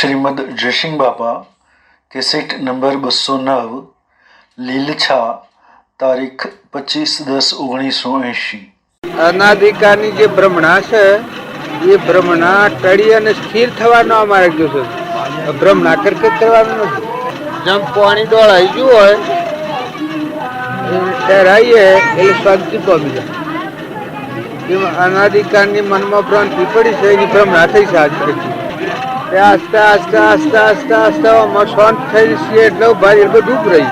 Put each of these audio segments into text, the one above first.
श्रीमद जयसिंह बापा cassette number 209 Lilchha તારીખ 25/10/1980। અનાદિકાળની જે બ્રહ્મણા છે એ બ્રહ્મણા ટળી અને સ્થિર થવાનો અમારે જોશે, બ્રહ્મણા કરકત કરવાનું નથી। જેમ પાણી ડોળાઈ ગયું હોય ઠેરાઈએ એટલે શાંતિ પામી જાય। એમાં અનાદિકાળની મનમાં ભ્રાંતિ પડી છે એની બ્રહ્મણા થઈ છે આજ પછી આસ્તે આસ્તે આસ્તે આસ્તે આસ્તે શાંત થઈ છે એટલે ભાઈ બધું રહી।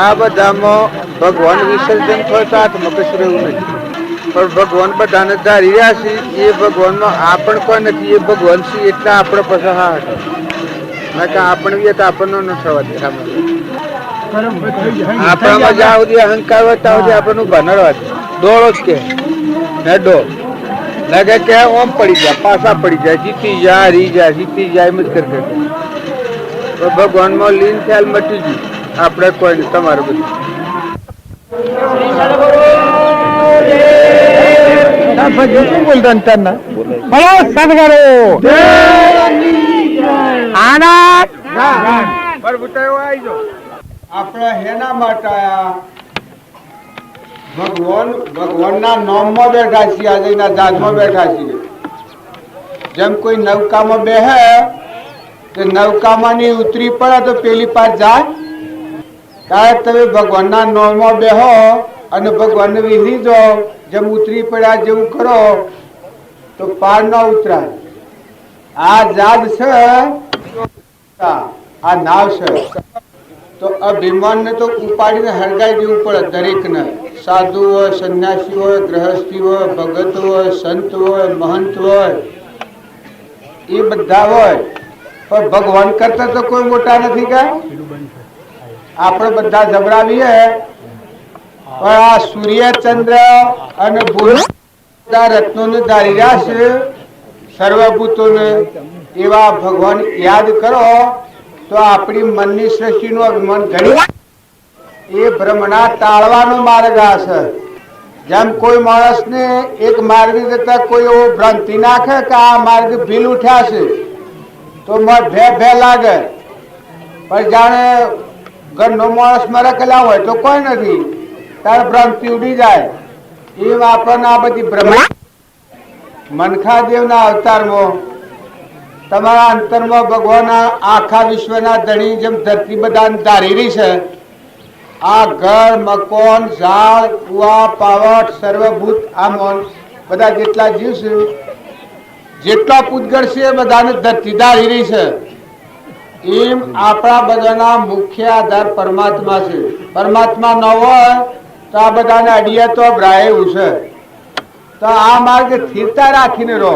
આ બધામાં ભગવાન વિસર્જન થાય તો હાથમાં કશું રહેવું નથી, પણ ભગવાન બધાને ધારી રહ્યા છે એ ભગવાનમાં આપણ કોઈ નથી, એ ભગવાન છે એટલે આપણે પછી હા હતા કે આપણે બી તો આપણને ન થવા દે। આપણામાં જ્યાં સુધી અહંકાર હોય ત્યાં સુધી આપણને ઉભા નડવા દે। દોડો જ કે હેડો લાગે કે ઓમ પડી જાય પાછા પડી જાય, જીતી જાય હારી જાય જીતી જાય એમ જ કરતા તો ભગવાનમાં લીન ખ્યાલ મટી ગયું। આપણે કોઈ નહીં, તમારું બધું શું બોલતા અંતરના આપણે હેના માટે આયા ભગવાનના નામમાં બેઠા છીએ, આજે એના જાગમાં બેઠા છીએ। જેમ કોઈ નૌકામાં બેહે તો નૌકામાંની ઉતરી પડે તો પેલી પાર જાય, ત્યારે તમે ભગવાનના નામમાં બેહો અને ભગવાનને વિસરી જાઓ, જેમ ઉતરી પડ્યા જેવું કરો તો પાર ન ઉતરાય। આ જાગ છે, આ નાવ છે, તો અભિમાન ને તો ઉપાડીને હરગાઈ દેવું પડે દરેકને। સાધુ હોય, સંન્યાસી હોય, ગ્રહસ્થી હોય, ભગત હોય, સંત હોય, મહંત હોય, એ બધા હોય, પણ ભગવાન કરતા તો કોઈ મોટા નથી કે આપણે બધા જબરાવીએ। પણ આ સૂર્ય ચંદ્ર અને રત્નોને ધારી રહ્યા છે સર્વભૂતોને, એવા ભગવાન યાદ કરો તો આપણી મનની સૃષ્ટિનું અભિમાન ઘણી એ ભ્રમણા ટાળવાનો માર્ગ આ છે। જેમ કોઈ માણસને એક માર્ગ જતા કોઈ એવો ભ્રાંતિ નાખે કે આ માર્ગ ભીલ ઉઠ્યા છે તો ભે લાગે, પણ જાણે ઘરનો માણસ મરકેલા હોય તો કોઈ નથી, ત્યારે ભ્રાંતિ ઉડી જાય। એમ આપણને આ બધી ભ્રમણા મનખાદેવના અવતારમાં તમારા અંતરમાં ભગવાન આખા વિશ્વના ધણી જેમ ધરતી બધા ધારી રહી છે, આ ઘર મકોન ઝાડ કુવા પાવટ સર્વભૂત આ બધા જેટલા જીવ છે જેટલા પૂતગળ છે એ બધાને ધરતી ધારી રહી છે। એમ આપણા બધાના મુખ્ય આધાર પરમાત્મા છે। પરમાત્મા ન હોય તો આ બધાને અડીએ તો ભરાય એવું છે। તો આ માર્ગ સ્થિરતા રાખીને રહો।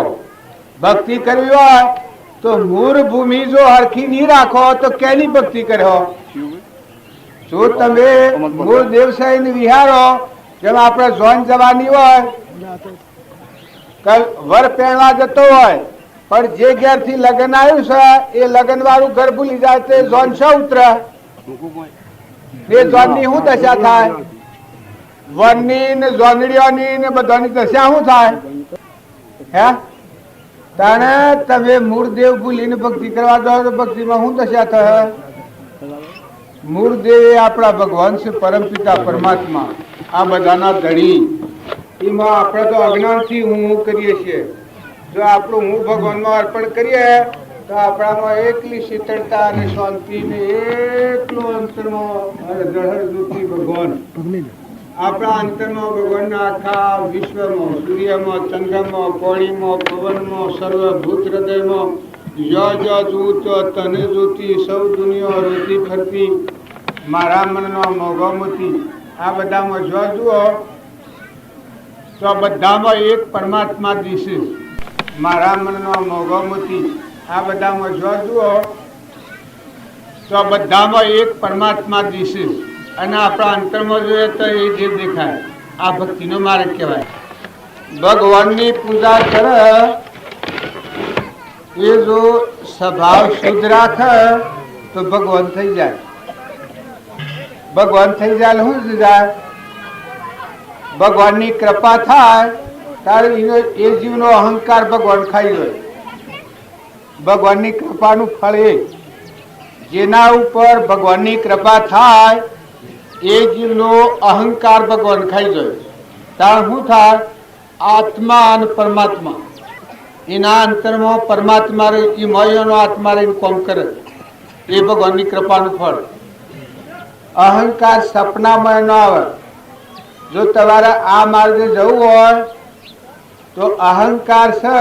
ભક્તિ કરવી હોય તો મૂળ ભૂમિ જો હરખી નહીં રાખો તો કેની ભક્તિ કરો? જો તમે મૂળ દેવસાઈ વિહારો, જેમ આપણે ઝોન જવાની હોય વર પહેરવા જતો હોય પણ જે ઘેર થી લગ્ન આવ્યું છે એ લગ્ન વાળું ઘર ભૂલી જાય તો ઝોન છે ઉતરે, એ ઝોન ની શું દશા થાય? વનની ને ઝોનડીઓની ને બધાની દશા શું થાય? હે તાણે તમે મૂળ દેવ ભૂલીને ભક્તિ કરવા દો તો ભક્તિમાં શું દશા થાય? મૂળ દેવ આપણા ભગવાન છે, પરમ પિતા પરમાત્મા, આ બધાના ધણી। એમાં આપણે તો અજ્ઞાનથી હું કરીએ છીએ। જો આપણું હું ભગવાનમાં અર્પણ કરીએ તો આપણામાં એકલી શીતળતા અને શાંતિ ને એકલો અંતરમાં ભગવાન આપણા અંતરમાં ભગવાનના આખા વિશ્વમાં સૂર્યમાં ચંદ્રમાં પાણીમાં પવનમાં સર્વભૂત હૃદયમાં તને જોતી સૌ દુનિયા રોતી ફરતી મારા મનનો મોગમતી, આ બધામાં જો જુઓ તો બધામાં એક પરમાત્મા દિશે। મારા મનનો મોગમતી, આ બધામાં જો જુઓ તો બધામાં એક પરમાત્મા દિશે। અને આપણા અંતરમાં જોઈએ તો એ જે દેખાય આ ભક્તિનો માર્ગ કહેવાય। ભગવાનની પૂજા કરે એ જો સ્વભાવ શુદ્ધ રાખે તો ભગવાન થઈ જાય। ભગવાન થઈ જાય શું થઈ જાય? ભગવાનની કૃપા થાય ત્યારે એ જીવનો અહંકાર ભગવાન ખાઈ હોય। ભગવાનની કૃપાનું ફળ એ જેના ઉપર ભગવાનની કૃપા થાય એ જીવનો અહંકાર ભગવાન ખાઈ જાય. તાર શું થાય? આત્મા અને પરમાત્મા એના અંતરમાં પરમાત્મા એ મયનો આત્મા રહીને કોમ કરે એ ભગવાનની કૃપાનું ફળ. અહંકાર સપનામાં ન આવે. જો તમારે આ માર્ગે જવું હોય તો અહંકાર છે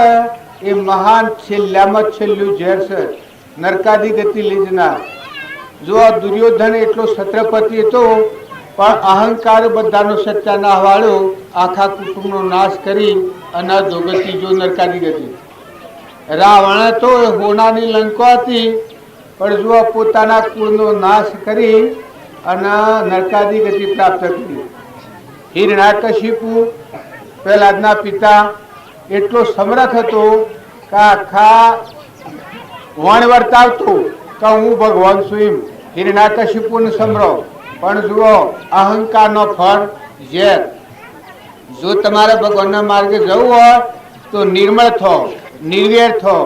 એ મહાન છેલ્લામાં છેલ્લું ઝેર છે, નરકાદી ગતિ લીધનાર. જો આ દુર્યોધન એટલો છત્રપતિ હતો પણ અહંકાર બધાનો સત્યાના હવાલો આખા કુટુંબનો નાશ કરી અને દોગતી જો નરકાદી ગતિ. રાવણ તો હોનાની લંકા હતી પણ જો પોતાના કુળનો નાશ કરી અને નરકાદી ગતિ પ્રાપ્ત કરી. હિરણ્યકશિપુ પ્રહલાદના પિતા એટલો સમર્થ હતો કે આખા વણ વર્તાવતો કે હું ભગવાન છું એમ હિરણ્યકશિપુને સમરો. પણ જુઓ અહંકારનો ફળ ઝેર. જો તમારે ભગવાનના માર્ગે જવું હોય તો નિર્મળ થો, નિર્વેર થો,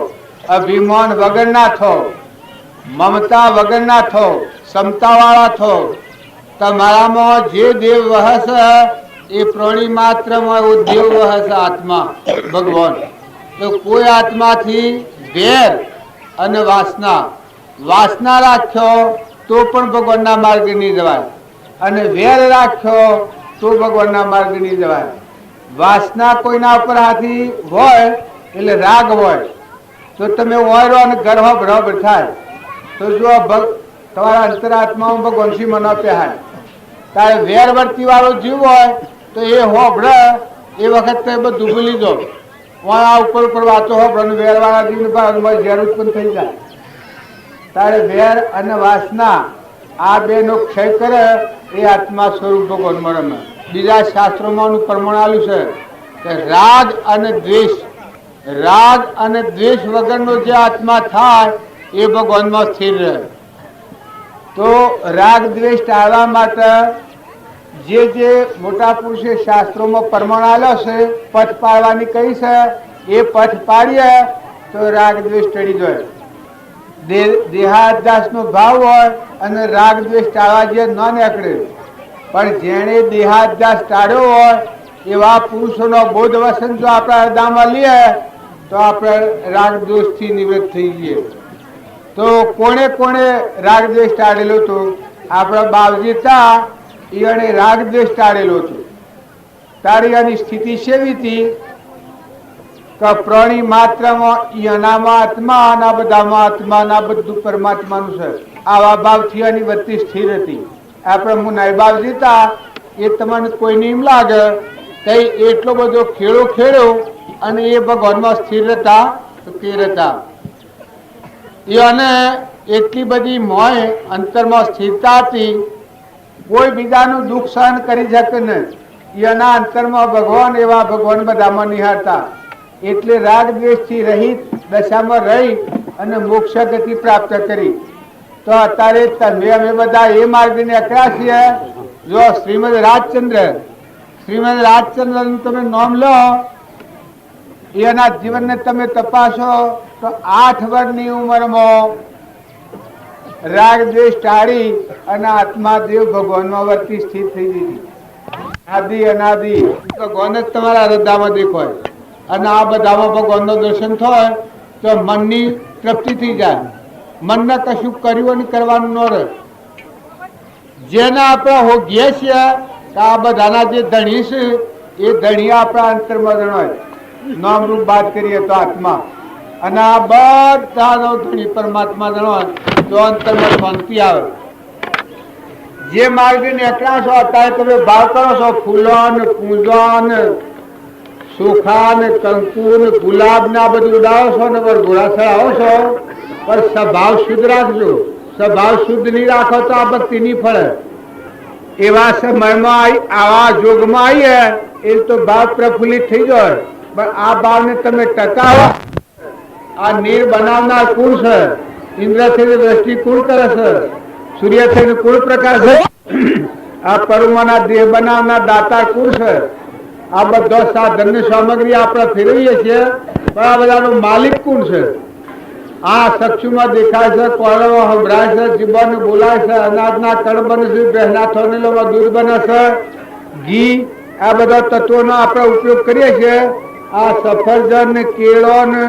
અભિમાન વગરના થો, મમતા વગરના થો, ક્ષમતાવાળા થો. તમારામાં જે દેવ વહશે એ પ્રાણી માત્રમાં એવો દેવ વહશે આત્મા ભગવાન. તો કોઈ આત્માથી વેર અને વાસના રાખ્યો તો પણ ભગવાનના માર્ગે નહીં જવાય, અને વેર રાખ્યો તો ભગવાનના માર્ગે નહીં જવાય. વાસના કોઈના ઉપર હાથી હોય એટલે રાગ હોય તો તમે ઓયરો અને ગર્વ બરાબર થાય. તો જો તમારા અંતરાત્મામાં ભગવાન શ્રી મનો પહેરાય. તારે વેર વર્તી વાળો જીવ હોય તો એ હોભળે એ વખત બધું ભૂલી દો. આ ઉપર ઉપર વાતો હોભળે વેર વાળા જીવને ઝેર ઉત્પન્ન થઈ જાય. તારે વેર અને વાસના આ બેનો ક્ષય કરે એ આત્મા સ્વરૂપ ભગવાન મળે. બીજા શાસ્ત્રોમાં પ્રમાણ આવેલું છે કે રાગ અને દ્વેષ વગરનો જે આત્મા થાય એ ભગવાનમાં સ્થિર રહે. તો રાગ દ્વેષ ટાળવા માટે જે મોટા પુરુષે શાસ્ત્રોમાં પ્રમાણ આવેલો છે, પથ પાડવાની કહી છે, એ પથ પાડીએ તો રાગ દ્વેષ ટળી જાય. દેહાદ્યાસનો ભાવ હોય અને રાગ દ્વેષ ટાળવા જે ન નીકળે. પણ જેણે દેહાદ્યાસ ટાળ્યો હોય એવા પુરુષોનો બોધ વસન જો આપણા હૃદયમાં લઈએ તો આપણે રાગ દ્વેષથી નિવૃત્ત થઈ જઈએ. તો કોણે રાગ દ્વેષ ટાળેલો હતો? આપણા બાવજી હતા એને રાગ દ્વેષ ટાળેલો હતો. તારી આની સ્થિતિ સેવી હતી કે પ્રાણી માત્રમાં એનામાં આત્મા અને બધામાં આત્મા ના બધું પરમાત્માનું છે. આવા ભાવથી આની વૃત્તિ સ્થિર હતી. આપણે હું નાયબાવજી હતા એ તમને કોઈ નહીં લાગે કઈ એટલો બધો ખેડ્યો અને એ ભગવાનમાં સ્થિર હતા એને એટલી બધી મોય અંતરમાં સ્થિરતા હતી, કોઈ બીજાનું દુઃખ સહન કરી શકે નહીં. એના અંતરમાં ભગવાન એવા ભગવાન બધામાં નિહાળતા. એટલે રાગ દ્વેષથી રહિત દશામાં રહી અને મોક્ષ ગતિ પ્રાપ્ત કરી. તો અત્યારે તમે અમે બધા એ માર્ગે નીકળ્યા છીએ. જો શ્રીમદ રાજચંદ્ર તમે નામ લો, એના જીવનને તમે તપાસો તો 8 વર્ષની ઉંમરમાં રાગ દ્વેષ ટાળી અને આત્મા દેવ ભગવાનમાં વર્તી સ્થિર થઈ ગઈ. અનાદિ ભગવાન જ તમારા હૃદયમાં દેખાય અને આ બધામાં ભગવાનનું દર્શન થાય તો મનની તૃપ્તિ થઈ જાય. મનને કશું કર્યું અને કરવાનું ન રહે. જેને આપણે હોગીએ છીએ આ બધાના જે ધણી છે એ ધણી આપણા અંતરમાં જણાય. નામરૂપ વાત કરીએ તો આત્મા, અને આ બધાનો ધણી પરમાત્મા જણાય તો અંતરમાં શાંતિ આવે. જે માર્ગે નીકળ્યા છો અત્યારે તમે ભાવ કરો છો ફૂલો ને પૂંજો ને સુખા ને કંકુ ને ગુલાબ ને આ બધું ઉડાવો છો ને ઘોડા ચડાવો છો, પણ સ્વભાવ શુદ્ધ રાખજો. સ્વભાવ શુદ્ધ નહીં રાખો તો આ ભક્તિ નહીં ફળે. એવા સમયમાં આવા જોગમાં આવીએ એ તો ભાવ પ્રફુલ્લિત થઈ જાય. પણ આ ભાવને તમે ટકાવો. આ નીર બનાવનાર કુળ છે, ઇન્દ્ર થઈને દ્રષ્ટિ કુળ કરે છે, સૂર્ય થઈને કુળ પ્રકાશ છે. આ પરમાના દેહ બનાવનાર દાતા કુળ છે. આ બધા સાધન ની સામગ્રી આપણે ફેરવીએ છીએ પણ આ બધાનો માલિક કોણ છે? આ ચક્ષુમાં દેખાય છે, કોળમાં સંભળાય છે, જીભને બોલાય છે, અનાજના કણ બને છે, ભેંસના થોનેલોમાં દૂધ બને છે, ઘી, આ બધા તત્વોનો આપણે ઉપયોગ કરીએ છીએ. આ સફરજન ને કેળો ને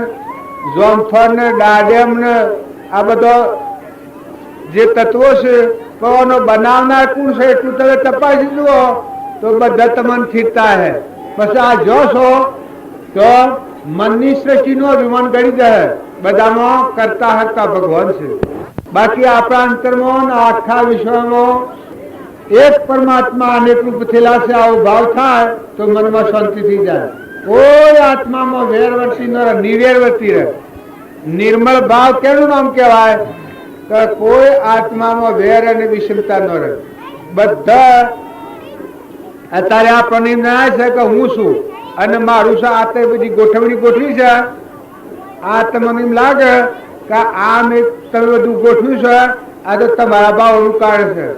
જોમફળ ને દાડમ ને આ બધા જે તત્વો છે એનો બનાવનાર કોણ છે એટલું તમે તપાસી જુઓ તો બધા તમને થીરતા હે. પછી આ જોશો તો મનની સૃષ્ટિનો અભિમાન કરી દે. બધામાં કરતા હરતા ભગવાન છે. બાકી આપણા અંતરમાં આખા વિશ્વમાં એક પરમાત્મા અનેક રૂપ થયેલા છે. આવો ભાવ થાય તો મનમાં શાંતિ થઈ જાય. કોઈ આત્મામાં વેરવર્તી ન રહે, નિવેરવર્તી રહે. નિર્મળ ભાવ કેનું નામ કહેવાય? કે કોઈ આત્મામાં વેર અને વિષમતા ન રહે. બધા અત્યારે આપણને જણાય છે કે હું છું અને મારું છે. આ તો બધી ગોઠવણી ગોઠવી છે. આ તમને એમ લાગે કે આ મેં તમે બધું ગોઠવ્યું છે, આ તો તમારા ભાવનું કારણ છે.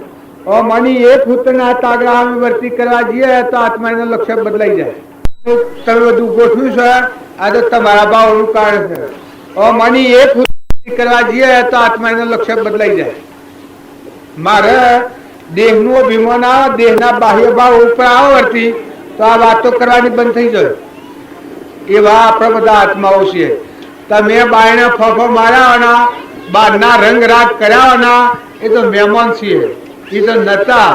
મને એક ભૂતના તાગડા અમે વર્તી કરવા જઈએ તો આત્માનું લક્ષ્ય બદલાઈ જાય. તમે બધું ગોઠવ્યું છે, આ તો તમારા ભાવનું કારણ છે. મને એક ભૂત કરવા જઈએ તો આત્માનું લક્ષ્ય બદલાઈ જાય. મારે દેહનું અભિમાન આવે, દેહના બાહ્ય ભાવ ઉપર આવે વર્તી તો આ વાતો કરવાની બંધ થઈ જાય. એવા આપણે બધા આત્માઓ છીએ. તમે બાયને ફફો માર્યાવાના, બહારના રંગ રાગ કર્યાવાના, એ તો મહેમાન છીએ. એ તો નતા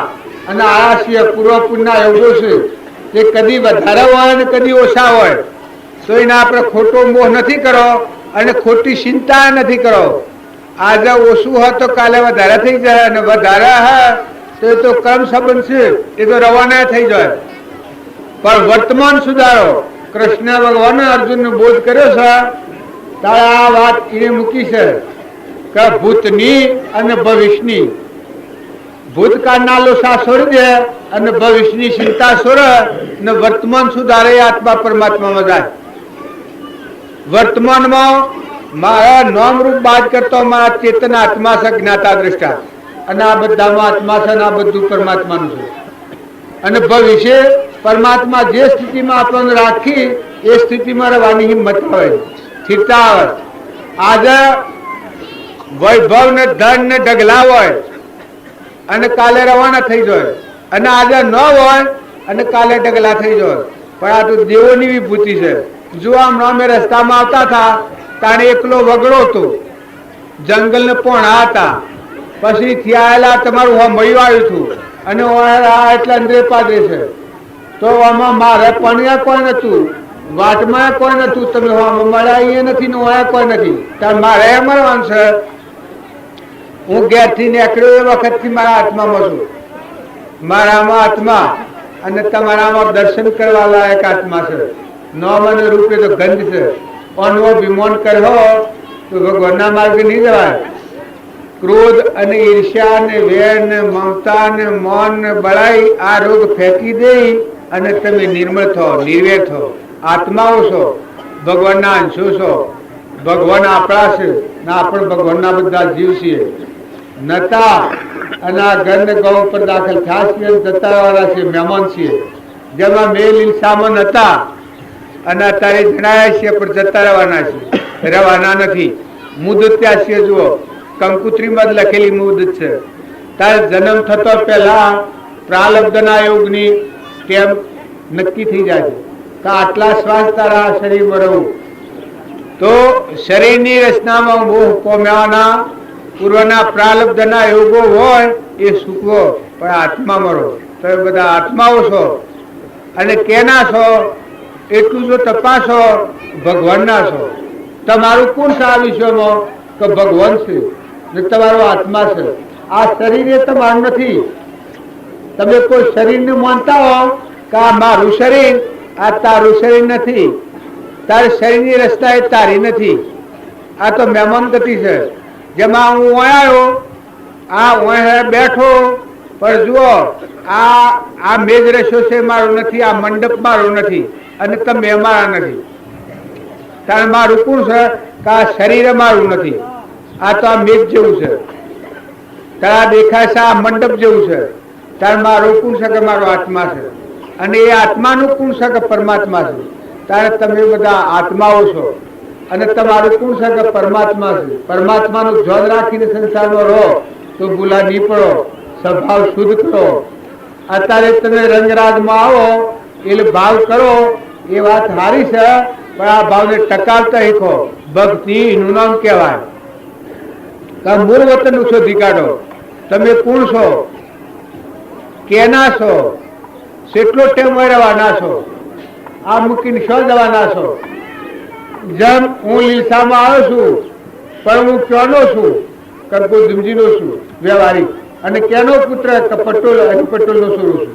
અને આયા છીએ. પૂર્વ પુણ્યના યોગો છે એ કદી વધારે હોય ને કદી ઓછા હોય. તો એને આપણે ખોટો મોહ નથી કરો અને ખોટી ચિંતા નથી કરો. આજે ઓછું હોય તો કાલે વધારે થઈ જાય અને વધારે હોય તો એ તો કર્મ સંબંધ છે, એ તો રવાના થઈ જાય. પણ વર્તમાન સુધારો. કૃષ્ણ ભગવાને અર્જુનને બોધ કર્યો છે ત્યારે આ વાત એને મૂકી છે કે ભૂતની અને ભવિષ્યની. ભૂતકાળના લોસા છોડી દે અને ભવિષ્યની ચિંતા છોડે અને વર્તમાન સુધારે આત્મા પરમાત્મામાં જાય. વર્તમાનમાં મારા નામ રૂપ બાદ કરતો મારા ચેતન આત્મા છે, જ્ઞાતા દ્રષ્ટા, અને આ બધામાં આત્મા છે અને આ બધું પરમાત્માનું છે. અને ભવિષ્ય પરમાત્મા જે સ્થિતિમાં આપણને રાખી એ સ્થિતિમાં રહેવાની હિંમત આવે, સ્થિરતા આવે. આજે વૈભવ ને ધન ને ઢગલા હોય અને કાલે રવાના થઈ જાય, અને આજે ન હોય અને કાલે ઢગલા થઈ જાય. પણ આ તો દેવોની વિભૂતિ છે. જો આમ અમે રસ્તામાં આવતા હતા તાણે એકલો વગડો હતો, જંગલ ને પોણા હતા. પછી થયા તમારું મળ્યું આવ્યું હતું અને એટલે અંદરે પાદરે છે. તો આમાં મારે પણ્યા કોઈ નતું, વાટમાં કોઈ નતું, તમે મળ્યા એ નથી ને કોઈ નથી. મારે મળવાનું છે. હું ઘેરથી નીકળ્યો એ વખતથી મારા આત્મામાં છું. મારામાં આત્મા અને તમારામાં દર્શન કરવા લાયક આત્મા છે. નામ અને રૂપે તો ગંધ છે. અનવો અભિમાન કર્યો તો ભગવાનના માર્ગે નહીં જવાય. ક્રોધ અને ઈર્ષ્યા ને વેર ને મમતા ને મૌન ને બળાઈ આ રોગ ફેંકી દે અને તમે નિર્મળ થો, નિર્વેર થો. આત્માઓ છો, ભગવાનના અંશો છો. ભગવાન આપણા છે ને આપણે ભગવાનના બધા જીવ છીએ. નતા અને આ ઘર ને ગૌ પર દાખલ થયા છીએ, જતા વાળા છે, મહેમાન છીએ. જેમાં મેલ ઇલ્સામાં નતા અને અત્યારે જણાયા છીએ પણ જતા રહેવાના છે, રહેવાના નથી. મુદત ત્યાં છે. જુઓ, કંકુત્રીમાં જ લખેલી મુદત છે. તારે જન્મ થતો પહેલા પ્રાલબ્ધના યોગની ટેમ નક્કી થઈ જાય છે કે આટલા શ્વાસ તારા શરીરમાં રહું. તો શરીરની રચનામાં મોહ પામ્યાના પૂર્વના પ્રાલબ્ધના યોગો હોય એ સૂકવો, પણ આત્મામાં રહો. તો એ બધા આત્માઓ છો અને કેના છો એટલું જો તપાસો, ભગવાનના છો. તમારું કોણ છે આ વિશ્વમાં? કે ભગવાન છે ને તમારો આત્મા છે. આ શરીર એ તમારું નથી. તમે કોઈ શરીરને માનતા હો કે આ મારું શરીર, આ તારું શરીર નથી. તારી શરીરની રચના એ તારી નથી. આ તો મહેમાન ગતિ છે. જેમાં હું આવ્યો, આ બેઠો, પણ જુઓ આ મેજ રસ્યો છે મારો નથી, આ મંડપ મારો નથી અને તમે મારા નથી. તારે મારું કોણ છે? કે આ શરીર મારું નથી. આ તો આ મેઘ જેવું છે. તારા દેખાય છે આ મંડપ જેવું છે. તારે મારું કોણ છે? કે મારો આત્મા છે. અને એ આત્માનું કોણ છે? કે પરમાત્મા છે. તારે તમે બધા આત્માઓ છો. અને તમારું કોણ છે કે પરમાત્મા છે. પરમાત્માનું ધ્યાન રાખીને સંસારમાં રહો તો ભૂલા નહીં પડો, સ્વભાવ શુદ્ધ કરો. અત્યારે તમે રંગરાગમાં આવો એટલે ભાવ કરો એ વાત સારી છે, પણ આ ભાવને ટકાવતા શીખો. ભક્તિ એનું નામ કહેવાય. મૂળ વતન શોધી કાઢો. તમે કોણ છો, કેના છો, કેટલો ટેમ રહેવાના છો, આ મૂકીને શું જવાના છો. જેમ હું લીસામાં આવ્યો છું પણ હું ક્યાંનો છું, કરકો ધુમજીનો છું વ્યવહારિક, અને કેનો પુત્ર પટોલ હરિપટોલનો છું,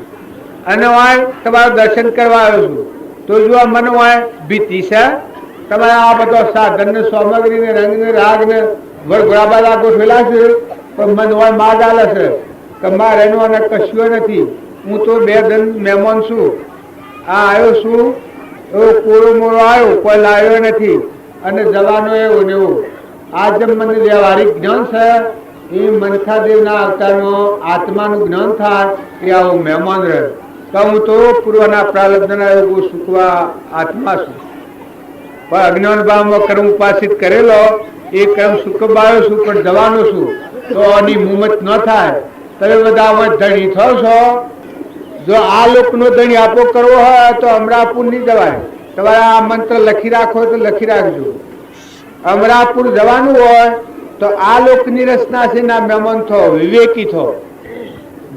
અને વાય તમારું દર્શન કરવા આવ્યો છું. તો જો આ મન વાય ભીતી છે, તમારે આ બધો સાધન ને સામગ્રી ને રંગ ને રાગ ને વરઘોડા ગોઠવેલા છે, પણ મન વાય માગ આલે છે કે મારે એનું અને કશું નથી, હું તો બે ધન મહેમાન છું, આ આવ્યો છું એવો કોરો મોરો આવ્યો, કોઈ લાવ્યો નથી અને જવાનો એવો ને એવું. આ જેમ મને વ્યવહારિક જ્ઞાન છે એ મનખાદેવના અવતારનો આત્માનું જ્ઞાન થાય એ આવું મહેમાન રહે. તો હું તો પૂર્વના પ્રારબ્ધના એવું સુખવા આત્મા છું, પણ અજ્ઞાન ભાવમાં કર્મ ઉપાસિત કરેલો એ કર્મ સુખવાયો છું પણ જવાનો છું. તો આની મુમત ન થાય. તમે બધા ધણી થો છો. જો આ લોકનો ધણી આપો કરવો હોય તો અમરાપુર નહીં જવાય. તમારે આ મંત્ર લખી રાખો તો લખી રાખજો. અમરાપુર જવાનું હોય તો આ લોકની રચના છે ના મહેમાન થો, વિવેકી થો.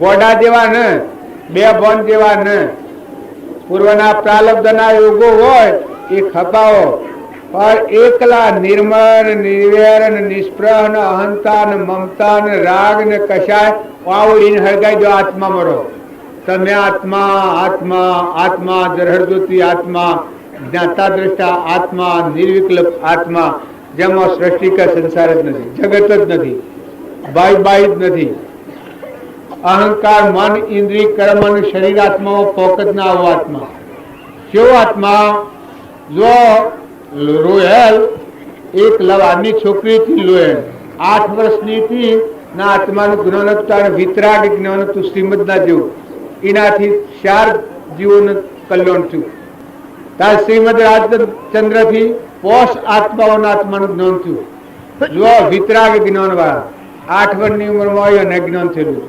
ગોડા જેવા ને બે બોન જેવા ને પૂર્વના પ્રાલબ્ધના યોગો હોય એ ખપાવો, પણ એકલા નિર્મળ નિર્વેર નિષ્પ્રહ ને અહંતા ને મમતા ને રાગ ને કશાય વાવડીને હળગાઈ જો આત્મા મરો. તમે આત્મા આત્મા આત્મા જરહરજ્યોતિ આત્મા જ્ઞાતા દ્રષ્ટા આત્મા નિર્વિકલ્પ આત્મા, જેમાં સૃષ્ટિ કે સંસાર જ નથી, જગત જ નથી, બાઈ જ નથી. અહંકાર મન ઇન્દ્રિય કર્મ અને શરીર આત્મામાં પોકત ના આવો આત્મા. કેવો આત્મા? જો રોહેલ એક લવારની છોકરી થી લોહેલ 8 વર્ષની થી ના આત્માનું જ્ઞાન હતું, વિતરાગ જ્ઞાન હતું શ્રીમદ ના જેવું. એનાથી 4 જીવોનું કલ્યાણ થયું. તાર શ્રીમદ રાજચંદ્ર થી પોષ આત્માઓના આત્માનું જ્ઞાન થયું. જો વિતરાગ જ્ઞાન વાળા 8 વર્ષની ઉંમરમાં આવ્યો અને જ્ઞાન થયેલું.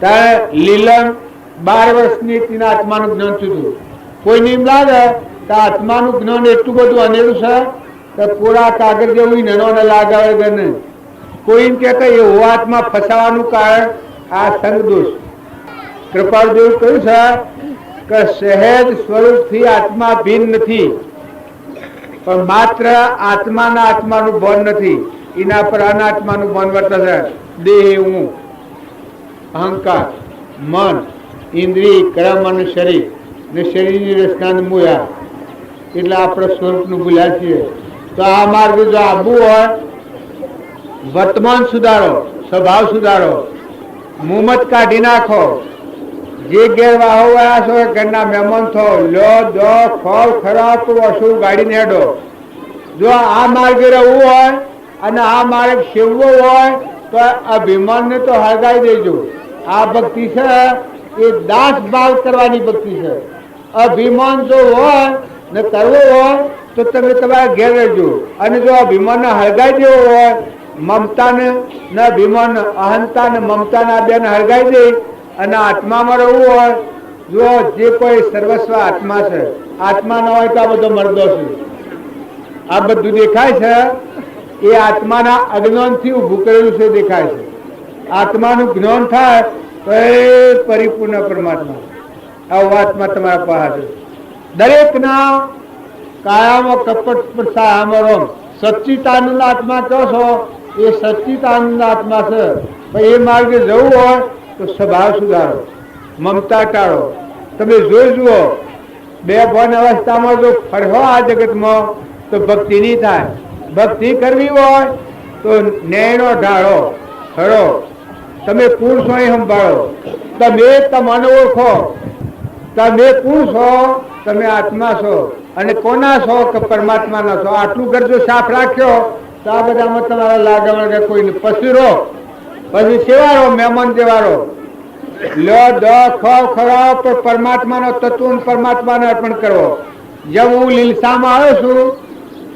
તારે લીલમ 12 વર્ષની તેના આત્માનું જ્ઞાન થયું. કોઈને એમ લાગે કે આત્માનું જ્ઞાન એટલું બધું અનેરું છે કે પૂરા કાગળ જેવું નાનો ને લાગાવે કે નહીં. કોઈ એમ કે એવો આત્મા ફસાવાનું કારણ આ સંગ દોષ. કૃપાળદેવ કહ્યું છે કે સહેજ સ્વરૂપથી આત્મા ભિન્ન નથી, પણ માત્ર આત્માના આત્માનું ભાન નથી, એના પર અનાત્માનું ભાન વર્તે છે. દેહ હું, અહંકાર, મન, ઇન્દ્રિય, કર્મ અને શરીર ને શરીરની રચના મૂળ્યા, એટલે આપણે સ્વરૂપનું ભૂલ્યા છીએ. તો આ માર્ગ જો આવવું હોય, વર્તમાન સુધારો, સ્વભાવ સુધારો, મુમત કાઢી નાખો. જે ગેરવાહો વાળા છો ઘરના મહેમાન થો, લો દો ખોવ ખરાબ વસુ ગાડીને હેડો. જો આ માર્ગે રહેવું હોય અને આ માર્ગ સેવવો હોય તો અભિમાનને તો હળગાઈ દેજો. આ ભક્તિ છે એ દાસ ભાવ કરવાની ભક્તિ છે. અભિમાન જો હોય ને કરવો હોય તો તમે તમારા ઘેર રહેજો, અને જો અભિમાનને હળગાઈ દેવો હોય, મમતાને ને અભિમાન અહંતા ને મમતાના બેને હળગાઈ દે અને આત્મામાં રહેવું હોય, જો જે કોઈ સર્વસ્વ આત્મા છે, આત્મા ન હોય તો આ બધો મરદો છે. આ બધું દેખાય છે એ આત્માના અજ્ઞાનથી ઊભું કરેલું છે દેખાય છે. આત્માનું જ્ઞાન થાય તો એ પરિપૂર્ણ પરમાત્મા. આવું આત્મા તમારા પાસે દરેકના કાયામાં કપટ પ્રસાયામાં રોમ. સચ્ચિતાનંદ આત્મા કહો છો એ સચ્ચિતાનંદ આત્મા છે. પણ એ માર્ગે જવું હોય તો સ્વભાવ સુધારો, મમતા ટાળો. તમે જોઈ જુઓ, બે ભણ અવસ્થામાં જો ફરવો આ જગતમાં તો ભક્તિ નહીં થાય. ભક્તિ કરવી હોય તો ન્યાયનો ઢાળો ખરો. તમે કોણ છો એ સંભાળો. તમે તમને ઓળખો, તમે કોણ છો? તમે આત્મા છો. અને કોના છો? કે પરમાત્માના છો. આટલું ગરજો સાફ રાખ્યો તો આ બધામાં તમારા લાગવણ કોઈને પછી રહો, પછી સેવારો મહેમાન જેવારો લો દો ખો ખરો, પણ પરમાત્માનો તત્વ પરમાત્માને અર્પણ કરવો. જેમ હું લીલસામાં આવ્યો છું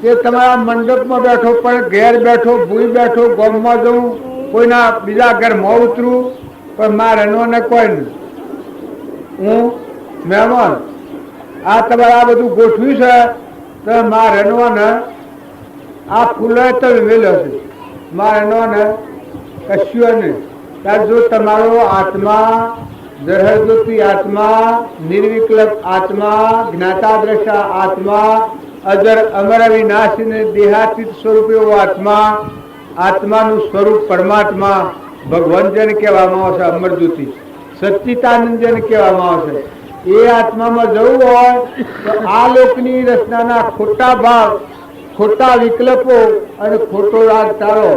તે તમારા મંડપમાં બેઠો, પણ ઘેર બેઠો, ભૂઈ બેઠો, ગામમાં જવું, કોઈના બીજા ઘરમાં ઉતરું, પણ મારે રનવાને કોઈ નહીં. હું મહેમાન, આ તમારે આ બધું ગોઠવ્યું છે, તો મારે રનવાને આ ફૂલો તમે મેલ્યો છે, મારે રનવાને કશું નહીં. ત્યારે જો તમારો આત્મા, જરહજ્યોતિ આત્મા, નિર્વિકલ્પ આત્મા, જ્ઞાતાદ્રષ્ટા આત્મા, અજર અમર વિનાશી ને દેહાતીત સ્વરૂપ એવો આત્મા, આત્માનું સ્વરૂપ પરમાત્મા ભગવાન જેને કહેવામાં આવશે, અમરજ્યોતિ સચ્ચિતાનંદ જેને કહેવામાં આવશે, એ આત્મામાં જવું હોય તો આ લોકની રચનાના ખોટા ભાવ, ખોટા વિકલ્પો અને ખોટો રાગ ટાળો.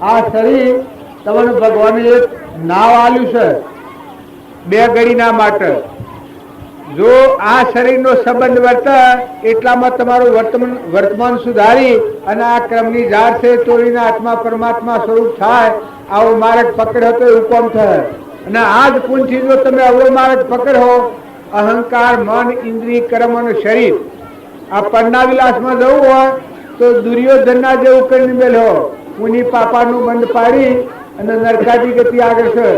આ શરીર તમને ભગવાને એક નાવ આલ્યું છે 2 ઘડીના માટે. જો આ શરીરનો સંબંધ વર્તે એટલામાં તમારું વર્તમાન સુધારી અને આ ક્રમની ઝાડ છે તોડીને આત્મા પરમાત્મા સ્વરૂપ થાય, આવો માર્ગ પકડ્યો તો એવું કોમ થાય. અને આ જ પૂંછી જો તમે આવો માર્ગ પકડો, અહંકાર, મન, ઇન્દ્રિય, કર્મ અને શરીર, આ પરના વિલાસમાં જવું હોય તો દુર્યોધનના જેવું કરીને બેઠો, મુનિ પાપાનું બંધ પાડી અને નરકાદી ગતિ આગળ છે.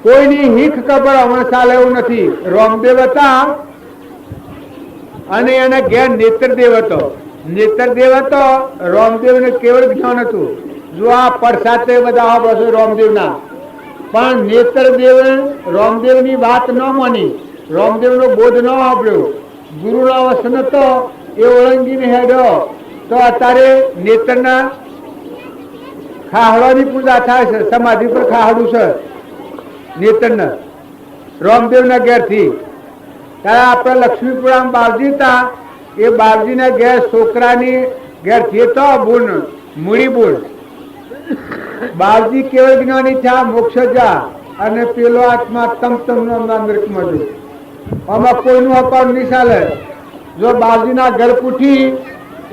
કોઈની હીખ ખબર હમણાં ચાલે એવું નથી. રામદેવ હતા અને એને ઘેર નેત્રદેવ હતો. નેત્રદેવ હતો, રામદેવને કેવળ જ્ઞાન હતું. જો આ પરસાતે બધા બસો રામદેવના, પણ નેત્રદેવ રામદેવની વાત ન માની, રામદેવનો બોધ ન સાંભળ્યો, ગુરુનો વસન હતો એ ઓળંગીને હેડ્યો, તો અત્યારે નેત્રના ખાહડાની પૂજા થાય છે, સમાધિ પર ખાહડું છે નેત્રના રામદેવના ઘેરથી. ત્યારે આપણે લક્ષ્મીપુરામાં બાવજી હતા, એ બાવજીના ઘેર છોકરાની ઘેરથી તો બુણ મૂડી બુણ બાવજી કેવળ જ્ઞાની થયા, મોક્ષ જા, અને પેલો આત્મા તમ નરકમાં જો. આમાં કોઈનું અકાઉન્ટ નહીં ચાલે. જો બાવજીના ઘર પૂઠી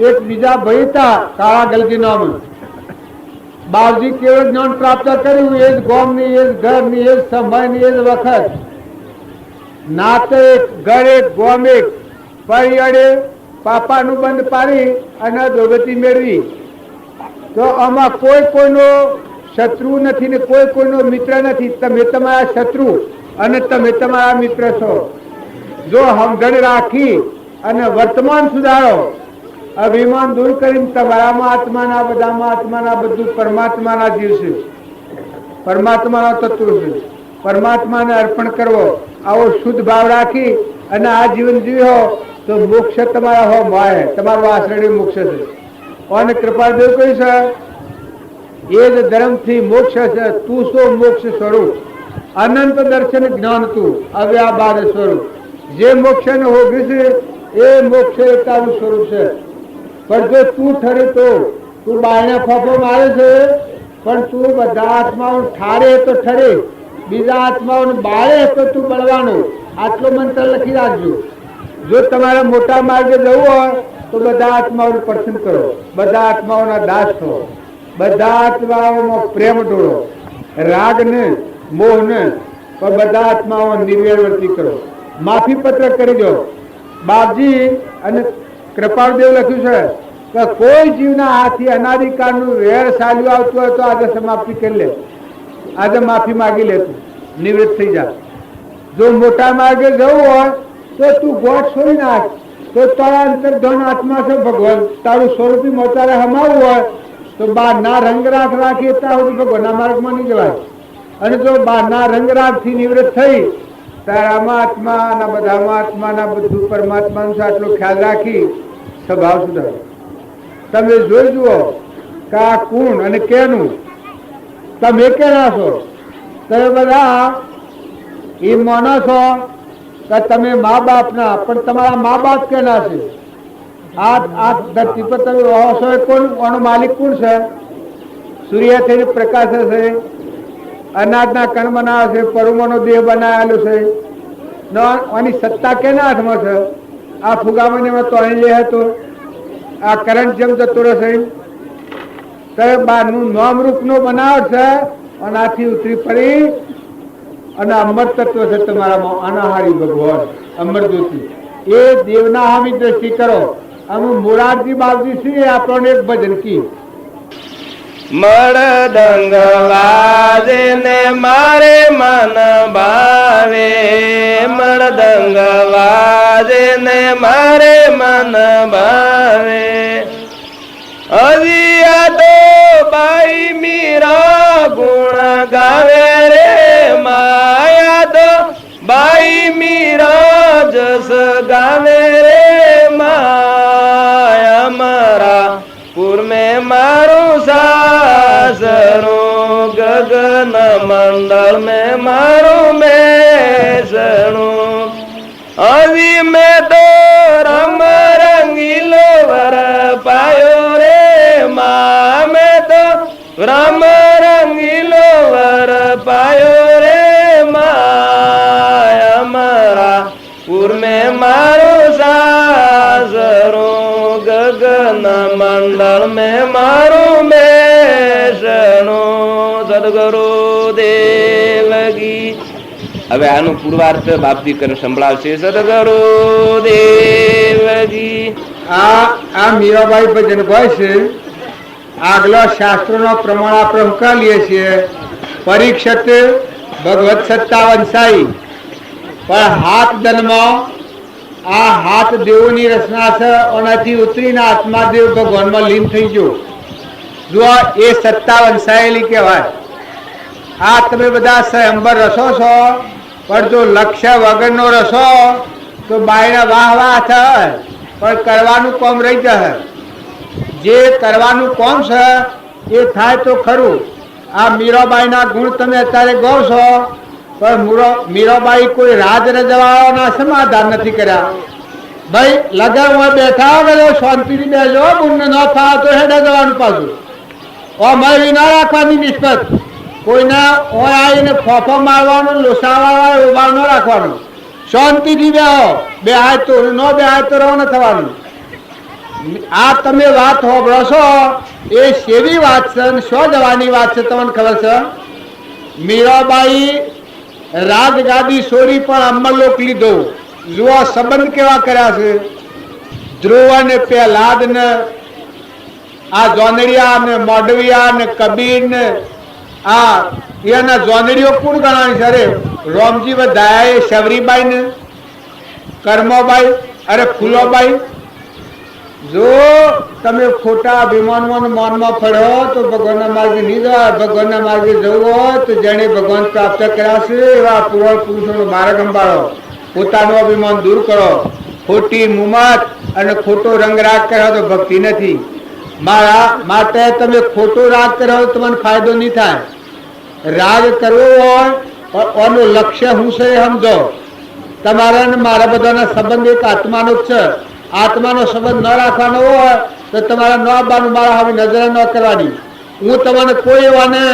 એક બીજા ભાઈ હતા કાળા ગલજી નામ, બાવજી કેવળ જ્ઞાન પ્રાપ્ત કર્યું, એ જ ગામની, એ જ ઘરની, એ જ સમયની, એ જ વખત, નાતે એક, ઘર એક, ગામ એક, પરિયડે પાપાનું બંધ પાડી અને દોગતી મેળવી. તો આમાં કોઈ કોઈનો શત્રુ નથી ને કોઈ કોઈનો મિત્ર નથી. તમે તમારા શત્રુ અને તમે તમારા મિત્ર છો. જો સમજણ રાખી અને વર્તમાન સુધારો, અભિમાન દૂર કરીને તમારામાં આત્માના, બધામાં આત્માના, બધું પરમાત્માના જીવ છે, પરમાત્માના તત્વ છે, પરમાત્માને અર્પણ કરવો, આવો શુદ્ધ ભાવ રાખી અને આ જીવન જીવો તો મોક્ષ તમારા હો મળે. તમારો આશ્રય મોક્ષ છે. અને કૃપાદેવ કહ્યું છે એ જ ધર્મથી મોક્ષ છે. તું સો મોક્ષ સ્વરૂપ, અનંત દર્શન જ્ઞાન તું અવ્યાબાદ સ્વરૂપ. જે મોક્ષને હોગી છે એ મોક્ષ તારું સ્વરૂપ છે. પણ જો તું ઠરે તો, તું બાયણે ફફો મારે છે, પણ તું બધા આત્માઓ ઠારે તો ઠરે, બીજા આત્માઓને બાળે તો તું બળવાનું. આટલો મંત્ર લખી રાખજો. જો તમારે મોટા માર્ગે જવું હોય તો બધા આત્માઓને પસંદ કરો, બધા આત્માઓના દાસ થો, બધા આત્માઓમાં પ્રેમ ઢોળો, રાગને, મોહને, પણ બધા આત્માઓ નિર્વેરવર્તી કરો. માફી પત્ર કરી દો. બાપજી અને કૃપાળદેવ લખ્યું છે કે કોઈ જીવના હાથથી અનાદિકાળનું વેર ચાલ્યું આવતું હોય તો આજે સમાપ્તિ કરી લે, આજે માફી માગી લે, તું નિવૃત્ત થઈ જા. જો મોટા માર્ગે જવું હોય તો તું ગોઠ છોડી નાખ, તો તારા અંતર્ધન આત્મા છે ભગવાન, તારું સ્વરૂપી મોતારે હમાવવું હોય તો બહારના રંગરાગ રાખી ત્યાં ભગવાનના માર્ગમાં નહીં જવાય. અને જો બહારના રંગરાગથી નિવૃત્ત થઈ તારામાં આત્માના, બધામાં આત્માના, બધું પરમાત્માનું આટલો ખ્યાલ રાખી સ્વભાવ સુધારો. તમે જોઈ જુઓ કે આ કોણ અને કેનું, તમે કેના છો? તમે બધા એ માનો છો કે તમે મા બાપના, પણ તમારા મા બાપ કેના છે? આ ધરતી પર તમે રહો છો એ કોણ? આનો માલિક કોણ છે? સૂર્ય થઈને પ્રકાશ છે, અનાજના કણ બનાવે છે, પરુમાનો દેહ બનાવેલો છે. આની સત્તા કેના હાથમાં છે? આ ફુગામાં એમાં તો અહીં લે હતો, આ કરંટ જેમ જતો રહેશે. તમે બહારનું નામ રૂપનો બનાવ છે અને આથી ઉતરી પડી અને અમર તત્વ છે તમારામાં, અનાહારી ભગવાન અમર જ્યોતિ. એ દેવના હામી દ્રષ્ટિ કરો हम मोरारजी बाबजी श्री આપણને એક ભજન કી મૃદંગ વાજે ને મારે મન ભાવે, મૃદંગ વાજે ને મારે મન ભાવે, હજી તો બાઈ મીરા ગુણ ગાવે રે માયા તો બાઈ મીરા જસ ગાવે રે માયા મારા પુર में मारू सासरू गगन मंडल में मारू मैसणू, अभी मैं तो रम रंगीलो वर पायो रे माँ, मैं तो रम रंगीलो वर पायो रे माँ, हमारा पुर में मारू सासरू गगन मंडल में मारू मैसणू, સદગુરુ દેવગી. હવે આનું પૂર્વાર્થ બાપજી કરીને સંભળાવશે. સદગુરુ દેવગી. આ મીરાબાઈ ભજન ગાય છે. આગલા શાસ્ત્રોનો પ્રમાણ આપણે ઉકાલીએ છીએ. પરીક્ષિત ભગવત સત્તા વંશાઈ, પણ હાથ દનમાં આ હાથ દેવોની રચના છે. ઓનાથી ઉતરીને આત્માદેવ ભગવાનમાં લીન થઈ ગયો. જો એ સત્તા વંશાયેલી કહેવાય. આ તમે બધા સ્વયંબર રસો છો, પણ જો લક્ષ્ય વગરનો રસો તો બાયના વાહ વાહ થાય, પણ કરવાનું કોમ રહી જાય. જે કરવાનું કોમ છે એ થાય તો ખરું. આ મીરાબાઈના ગુણ તમે અત્યારે ગો છો, પણ મીરાબાઈ કોઈ રાજ રજવાડાના સમાધાન નથી કર્યા. ભાઈ લગન હોય બેઠા વગર શાંતિથી બેસો, ગુણ ન થાય તો હેડે જવાનું પાછું. અમારી ના રાખવાની નિસ્બત. કોઈના ઓય આવીને ફોફો મારવાનો, લોસાવા ઉભા ન રાખવાનું. શાંતિથી બેહો. બેહાય તો ન બેહાય તો રવાના થવાનું. આ તમે વાત હોભળો છો એ સેવી વાત છે, શું જવાની વાત છે તમને ખબર છે? મીરાબાઈ રાજગાદી સોરી પણ અમરલોક લીધો. જુઓ સંબંધ કેવા કર્યા છે. ધ્રુવ ને પ્રહલાદ ને આ જોનડિયા ને મોડવિયા ને કબીર ને આ એના જોનડીઓ કોણ ગણાવી છે? અરે રોમજી વધાયા શબરીબાઈ ને કર્મોબાઈ, અરે ફૂલોબાઈ. જો તમે ખોટા અભિમાનમાં મનમાં પડ્યો તો ભગવાનના માર્ગે નહીં જવાય. ભગવાનના માર્ગે જવું હોય તો જેને ભગવાન પ્રાપ્ત કર્યા છે એવા પૂર્વ પુરુષોનો માર્ગ સંભાળો. પોતાનું અભિમાન દૂર કરો. ખોટી મુમત અને ખોટો રંગ રાગ કર્યો તો ભક્તિ નથી. મારા માટે તમે ખોટો રાગ કર્યો તો તમને ફાયદો નહીં થાય. રાગ કરવો હોય પણ ઓનું લક્ષ્ય શું છે એ સમજો. તમારા ને મારા બધાના સંબંધ એક આત્માનો જ છે. આત્માનો સંબંધ ન રાખવાનો હોય તો તમારે ન આવવાનું, મારા હવે નજર ન કરવાની. હું તમને કોઈ એવાને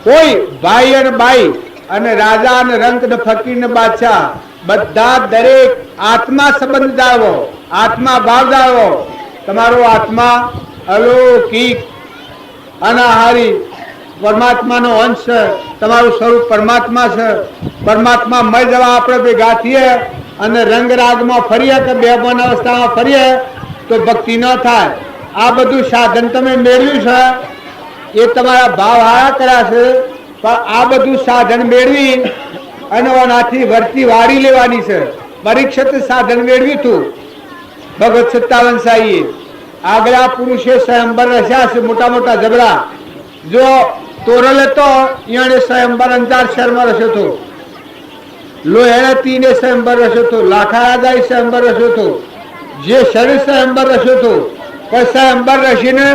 કોઈ ભાઈ અને બાઈ અને રાજા અને રંક ને ફકીર ને બાદશાહ બધા દરેક આત્મા સંબંધ જાળવો, આત્મા ભાવ જાળવો. તમારો આત્મા અલૌકિક અનાહારી પરમાત્માનો અંશ છે. તમારું સ્વરૂપ પરમાત્મા છે. પરમાત્મા મય જવા આપણે ભેગા થઈએ અને રંગરાગમાં ફરીએ કે બેભાન અવસ્થામાં ફરીએ તો ભક્તિ ન થાય. આ બધું સાધન તમે મેળવ્યું છે એ તમારા ભાવ હારા કર્યા છે, પણ આ બધું સાધન મેળવી અને ઓનાથી વર્તી વાળી લેવાની છે. પરીક્ષિત સાધન મેળવ્યું હતું ભગવત સત્તા વંશાઈએ. આગલા પુરુષે સ્વયંબર રચ્યા છે મોટા મોટા જબરા. જો તોરલ હતો એને સ્વયંબર અંજાર શહેરમાં રચ્યો હતો. લોહેણતીને સ્વયંબર રચ્યો હતો. લાખા રાજાએ સ્વયંબર રચ્યો હતો. જે શરીર સ્વયંબર રચ્યો હતો, પણ સ્વયંબર રચીને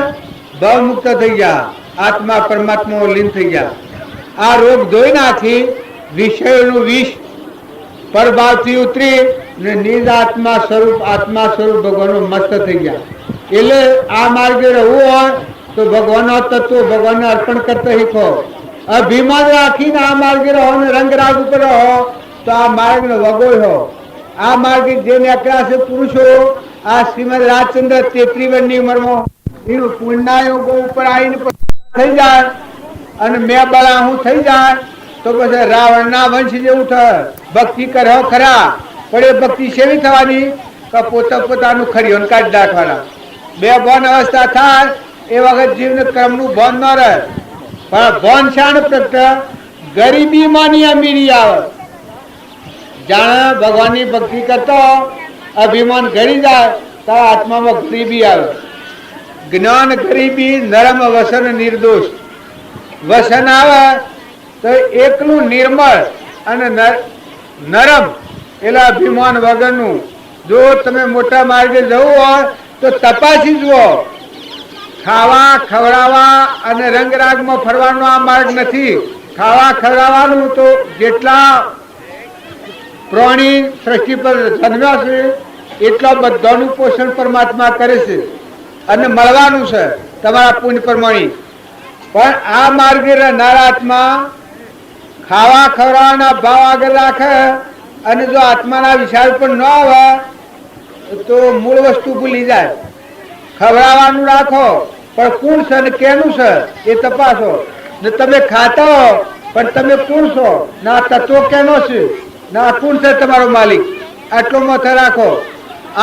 ભાવમુક્ત થઈ ગયા. આત્મા પરમાત્મા લીન થઈ ગયા. આ રોગ ધોઈ નાખી વિષયોનું વિષ પરભાવથી ઉતરી ને નિજ આત્મા સ્વરૂપ ભગવાનનો મસ્ત થઈ ગયા. એટલે આ માર્ગે રહેવું હોય તો ભગવાનનો તત્વ ભગવાનને અર્પણ કરતા શીખો. અભિમાન રાખીને આ માર્ગે રહો ને રંગરાગ ઉપર રહો તો આ માર્ગનો વગોય હો. આ માર્ગે જે નીકળ્યા છે પુરુષો, આ શ્રીમદ રાજચંદ્ર 33 વર્ષની ઉંમરમાં એનું પુણ્યયોગ ઉપર આવીને થઈ જાય અને મેં બળા હું થઈ જાય તો પછી રાવણના વંશ જેવું થાય. ભક્તિ કરો ખરા, પણ એ ભક્તિ સેવી થવાની કે પોતાનું ખરીઓને કાઢી નાખવાના. બે ભાન અવસ્થા થાય એ વખત જીવને કર્મનું ભાન ન રહે. પણ ભાન શાણ પ્રગટ ગરીબીમાંની અમીરી આવે. જાણે ભગવાનની ભક્તિ કરતો અભિમાન ઘડી જાય તો આત્મામાં ગરીબી આવે. જ્ઞાન ગરીબી નરમ વસન નિર્દોષ. વસન આવે તો એકલું નિર્મળ અને નરમ એટલે અભિમાન વગરનું. જો તમે મોટા માર્ગે જવું હોય તો તપાસી જુઓ. ખાવા ખવડાવવા અને રંગરાગમાં ફરવાનો આ માર્ગ નથી. ખાવા ખવડાવવાનું તો જેટલા પ્રાણી સૃષ્ટિ પર જન્મ્યા છે એટલા બધાનું પોષણ પરમાત્મા કરે છે અને મળવાનું છે તમારા પુણ્ય પ્રમાણે. પણ આ માર્ગે રહેનારા આત્મા ખાવા ખવડાવવાના ભાવ આગળ રાખે અને જો આત્માના વિચાર પર ન આવે તો મૂળ વસ્તુ ભૂલી જાય. ખવડાવવાનું રાખો પણ કોણ છે ને કેનું છે એ તપાસો. ને તમે ખાતા હો પણ તમે કોણ છો ને આ તત્વો કેનો છે ને આ કોણ છે તમારો માલિક, આટલો માથે રાખો.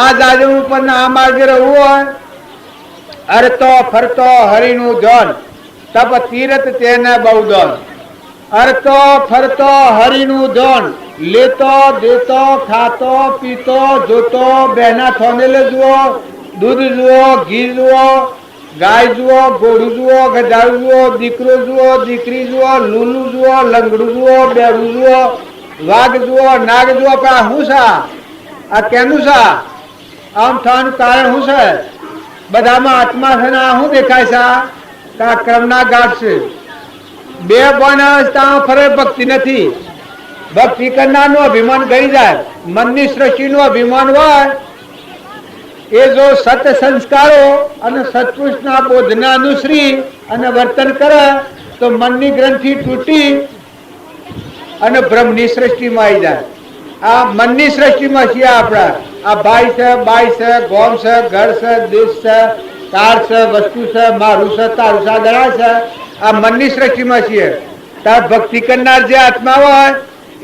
આ જાજુ ઉપર આ માર્ગે રહેવું હોય અરતો ફરતો હરિનું ધન તપ તીરથ તેને બહુ ધન. અરતો ફરતો હરિનું ધન લેતો દેતો ખાતો પીતો જોતો બહેના થોનેલે જુઓ, દૂધ જુઓ, ઘી જુઓ, ગાય જુઓ, ઘોડું જુઓ, ગધાડું જુઓ, દીકરો જુઓ, દીકરી જુઓ, લૂલું જુઓ, લંગડું જુઓ, બેરું જુઓ, વાઘ જુઓ, નાગ જુઓ. પણ આ શું છે? આ કેનું છે? આમ થવાનું કારણ શું છે? બધામાં આત્મા છે ને આ શું દેખાય છે? આ ક્રમના ગાંઠ છે. બે ભાન અવસ્થામાં ફરે ભક્તિ નથી. ભક્તિ કરનારનું અભિમાન ગઈ જાય. મનની સૃષ્ટિનું અભિમાન હોય એ જો સત સંસ્કારો અને સત્પુરુષના બોધને અનુસરી અને વર્તન કરે તો મનની ગ્રંથિ તૂટી અને બ્રહ્મની સૃષ્ટિમાં આવી જાય. આ મનની સૃષ્ટિમાં છીએ આપણા. આ ભાઈ છે, બાઈ છે, ગોમ છે, ઘર છે, દેશ છે, કાર છે, વસ્તુ છે, મારું છે, તારું છે, દડા છે. આ મનની સૃષ્ટિમાં છીએ. તાર ભક્તિ કરનાર જે આત્મા હોય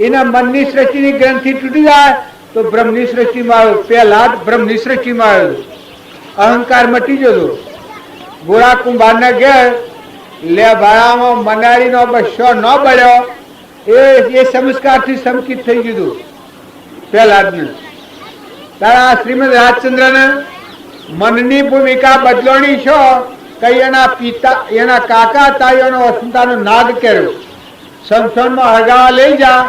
એના મનની સૃષ્ટિની ગ્રંથિ તૂટી જાય તો બ્રહ્મની સૃષ્ટિમાં આવ્યું. પહેલા બ્રહ્મની સૃષ્ટિમાં આવ્યું. અહંકાર મટી જતો. ગોળા કુંભારના ઘેર લે ભાડામાં મનારીનો બસો ન બળ્યો એ સંસ્કારથી સંકિત થઈ ગયું પહેલા જ. તારા શ્રીમદ રાજચંદ્રને મનની ભૂમિકા બદલણી છો કઈ એના પિતા એના કાકા તાઈઓનો વસંતાનો નાદ કર્યો. સમસોનમાં હરગાવા લઈ જા.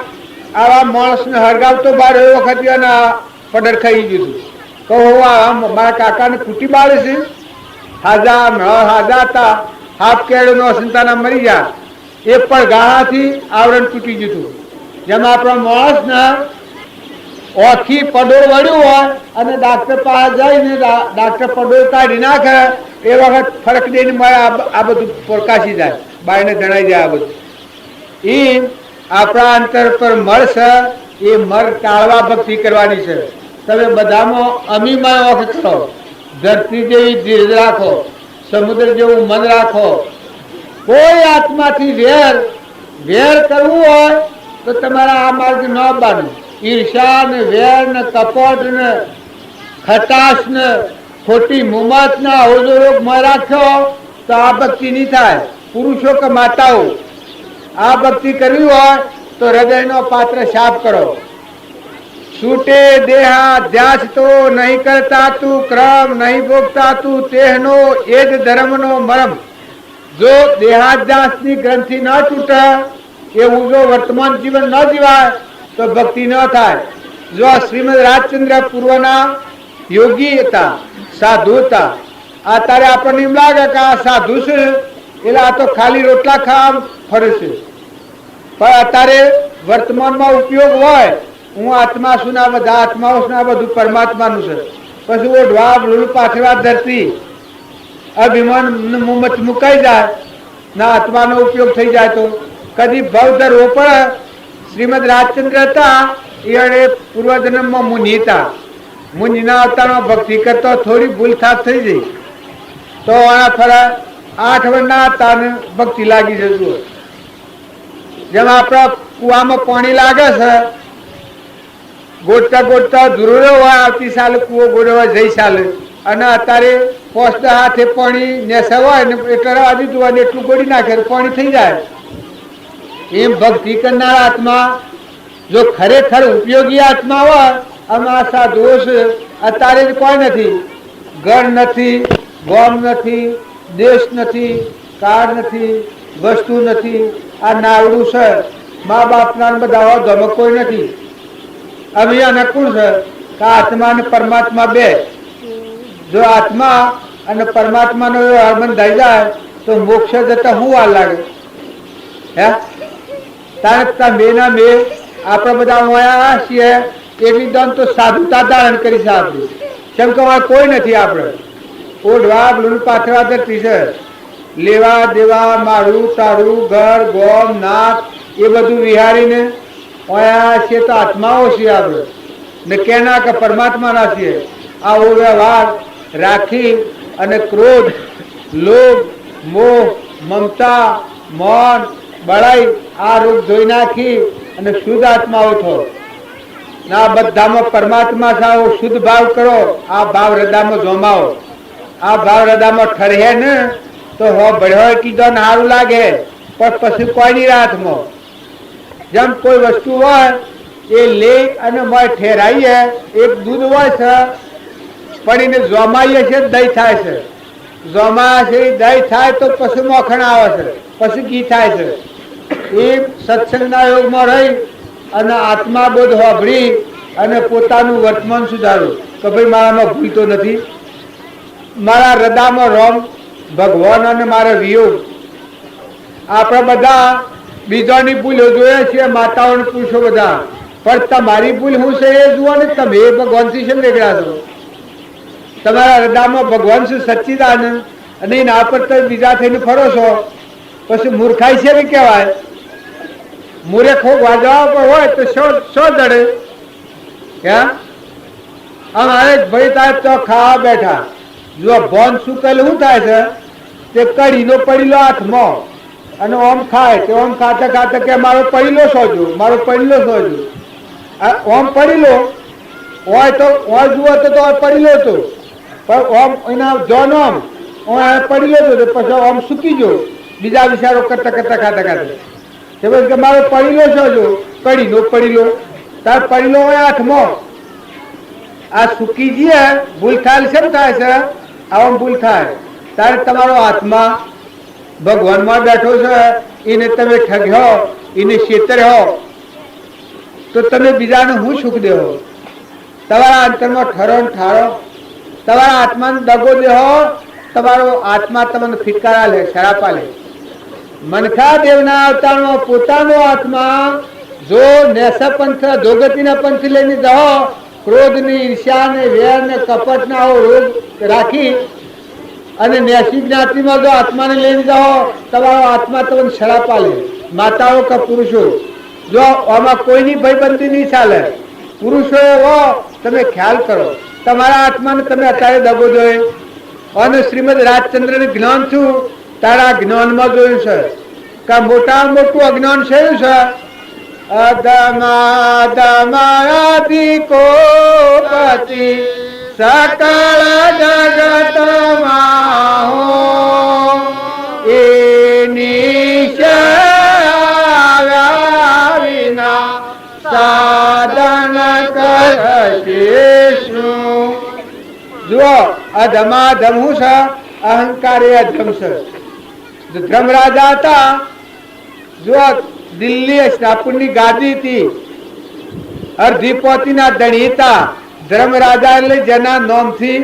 આવા માણસને હરગાવતો બાર એ વખત એના પડર ખાઈ ગયું. કહો મારા કાકાને કુટી બાળે છે હાજા હતા હાફ કેળનો સંતાના મરી ગયા. એ પણ ગાળાથી આવરણ તૂટી ગયું. જેમાં આપણા માણસને ઓખી પડોળ વળ્યું હોય અને ડાક્ટર પાસે જઈને ડાક્ટર પડોળ કાઢી નાખે એ વખત ફરક દઈને મળે આ બધું પ્રકાશી જાય. બાઈને જણાઈ જાય આ બધું. એ આપણા અંતર પર મળશે. એ મર ટાળવા ભક્તિ કરવાની છે. તમે બધામાં અમીમય વખત કરો. ધરતી જેવી ધીરજ રાખો, સમુદ્ર જેવું મન રાખો. કોઈ આત્માથી વેર કરવું હોય તો તમારા આ માર્ગ ન બાંધો. ઈર્ષા ને વેર ને કપટ ને ખટાશ ને ખોટી મુમત ને અવરોગ માં રાખ્યો તો આ ભક્તિ નહીં થાય. પુરુષો કે માતાઓ આ ભક્તિ કરવી હોય તો હૃદયનો પાત્ર સાફ કરો. છૂટે દેહાધ્યાસ તો નહીં કરતા તું ક્રમ નહીં ભોગતા તું તેહનો એ જ ધર્મનો મરમ. જો દેહાધ્યાસની ગ્રંથિ ન તૂટે એવું જો વર્તમાન જીવન ન જીવાય તો ભક્તિ ન થાય. જો આ શ્રીમદ રાજચંદ્ર પૂર્વના યોગી હતા, સાધુ હતા. આ તારે આપણને એમ લાગે કે આ સાધુ છે એટલે આ તો ખાલી રોટલા ખાવા ફરે છે. પણ અત્યારે વર્તમાનમાં ઉપયોગ હોય હું આત્મા છું ના બધા આત્માઓ છું ના બધું પરમાત્માનું છે. પછી ઓઢવા ભૂલ પાછવા ધરતી અભિમાન મુકાઈ જાય ના આત્માનો ઉપયોગ થઈ જાય તો કદી ભવ ધરવો પડે. શ્રીમદ રાજચંદ્ર હતા એ પૂર્વજન્મમાં મુનિ હતા. મુનિના અવતારમાં ભક્તિ કરતો થોડી ભૂલ થાપ થઈ જઈ તો ફરા 8 વર્ષના હતા ને ભક્તિ લાગી જતું. જેમ આપણા કુવામાં પાણી લાગે છે ગોતતા ગોતતા ધૂરો હોય આવતી સાલ કૂવો ગોળવા જઈ સાલ અને અત્યારે પોસ્ટના હાથે પાણી નેસા હોય ને એટલે રવા દીધું અને એટલું ગોળી નાખે પાણી થઈ જાય. એમ ભક્તિ કરનાર આત્મા જો ખરેખર ઉપયોગી આત્મા હોય, આમાં સાધુઓ છે અત્યારે કોઈ નથી, ઘર નથી, ગોમ નથી, દેશ નથી, કાર નથી, વસ્તુ નથી, આ નાવડું છે, મા બાપના બધા ધમક કોઈ નથી. હવે અનુકૂળ છે કે આત્મા અને પરમાત્મા બે, જો આત્મા અને પરમાત્માનો હરમન થઈ જાય તો મોક્ષ જતા શું વાર લાગે? હે તારે બે ના બે આપણે બધા મોયા છીએ એટલી દમ તો સાધુતા ધારણ કરી છે આપણે, કેમ કે કોઈ નથી. આપણે ઓઢવા બ્લુન પાથરવા ધરતી છે, લેવા દેવા મારું તારું ઘર ગોમ નાક એ બધું વિહારીને ઓયા છીએ તો આત્માઓ છીએ આપણે ને કેના કે પરમાત્માના છીએ. આવો વ્યવહાર રાખી અને ક્રોધ, લોભ, મોહ, મમતા, મૌન, બળાઈ આ રૂપ ધોઈ નાખી અને શુદ્ધ આત્માઓ થો. આ બધામાં પરમાત્મા સાવ શુદ્ધ ભાવ કરો, આ ભાવ હૃદયમાં જોમાવો. આ ભાવ હૃદયમાં ઠરહે ને તો હો ભળ્યો કીધો ને સારું લાગે, પણ પછી કોઈની રાતમાં જેમ કોઈ વસ્તુ હોય એ લે અને મોય ઠેરાઈએ, એક દૂધ હોય છે પડીને જોમાઈએ છે દહીં થાય છે, જોમાયા છે દહીં થાય તો પછી મોખણ આવે છે, પછી ઘી થાય છે. એ સત્સંગના યોગમાં રહી અને આત્મા બોધ વાપરી અને પોતાનું વર્તમાન સુધારું કે ભાઈ મારામાં ભૂલ તો નથી, મારા હૃદયમાં રોમ ભગવાન અને મારા વિયોગ. આપણે બધા બીજાની ભૂલો જોઈએ છીએ, માતાઓને પૂછો બધા, પણ તમારી ભૂલ શું છે એ જુઓ ને. તમે એ ભગવાનથી શેમ વેગળા છો? તમારા હૃદયમાં ભગવાન શું સચ્ચિદાનંદ અને એના પર તમે બીજા થઈને ફરો છો, પછી મૂર્ખાઈ છે ને કહેવાય. મૂર્ખો વાજવા પર હોય તો શો દડે? ક્યાં અમારે ભાઈ તાર તો ખાવા બેઠા, જો ભોન શું કહેલું શું થાય છે તે કઢીનો પડેલો હાથમાં અને ઓમ ખાય તે ઓમ ખાતા ખાતા કે મારો પડેલો સોજો, મારો પડેલો સોજો. ઓમ પડેલો હોય તો હોય જુઓ તો પડેલો હતો, પણ ઓમ એના જોન ઓમ પડેલો હતો પછી ઓમ સૂકી ગયો, બીજા વિચારો કરતા કરતા ખાતા ખાતા કે મારો પડેલો સોજો, કઢીનો પડેલો. તાર પડેલો હોય હાથમાં, આ સૂકી જઈએ ભૂલ થાય છે ને થાય છે, આવા ભૂલ થાય. તારે તમારો આત્મા ભગવાનમાં બેઠો છે, એને તમે ઠગ્યો, એને છેતર્યો તો તમે બીજાને હું સુખ દેવો? તમારા અંતરમાં ઠરો ઠારો, તમારા આત્માને દગો દેહો, તમારો આત્મા તમને ફિટકારા લે, શરાપા લે. મનખા દેવના અવતારમાં પોતાનો આત્મા જો નેસા પંથ ધોગતીના પંથ લઈને જાઓ, ક્રોધની, ઈર્ષ્યા, વેર ને કપટના રોગ રાખી અને નેસી જ્ઞાતિમાં જો આત્માને લઈને જાઓ, તમારો આત્મા તમને શરાપા લે. માતાઓ કે પુરુષો, જો આમાં કોઈની ભયબંધી નહીં ચાલે. પુરુષો એવો તમે ખ્યાલ કરો, તમારા આત્માને તમે અત્યારે દગો જોઈએ. અને શ્રીમદ રાજચંદ્રને જ્ઞાન છું તારા જ્ઞાનમાં જોયું છે કે મોટા મોટું અજ્ઞાન છે છે અધમાદમાયાધિ કોપતિ સકળ જગતમાં હો એ નિશ્ચયા વિના સાધન કરશે શું? જુઓ અધમાધમ હું છે, અહંકાર એ અધમ છે. ધર્મરાજા હતા, જો દિલ્હી સ્નાપુરની ગાદી હતી, અડધી પોતીના ધણી હતા. ધર્મરાજા એટલે જેના નામથી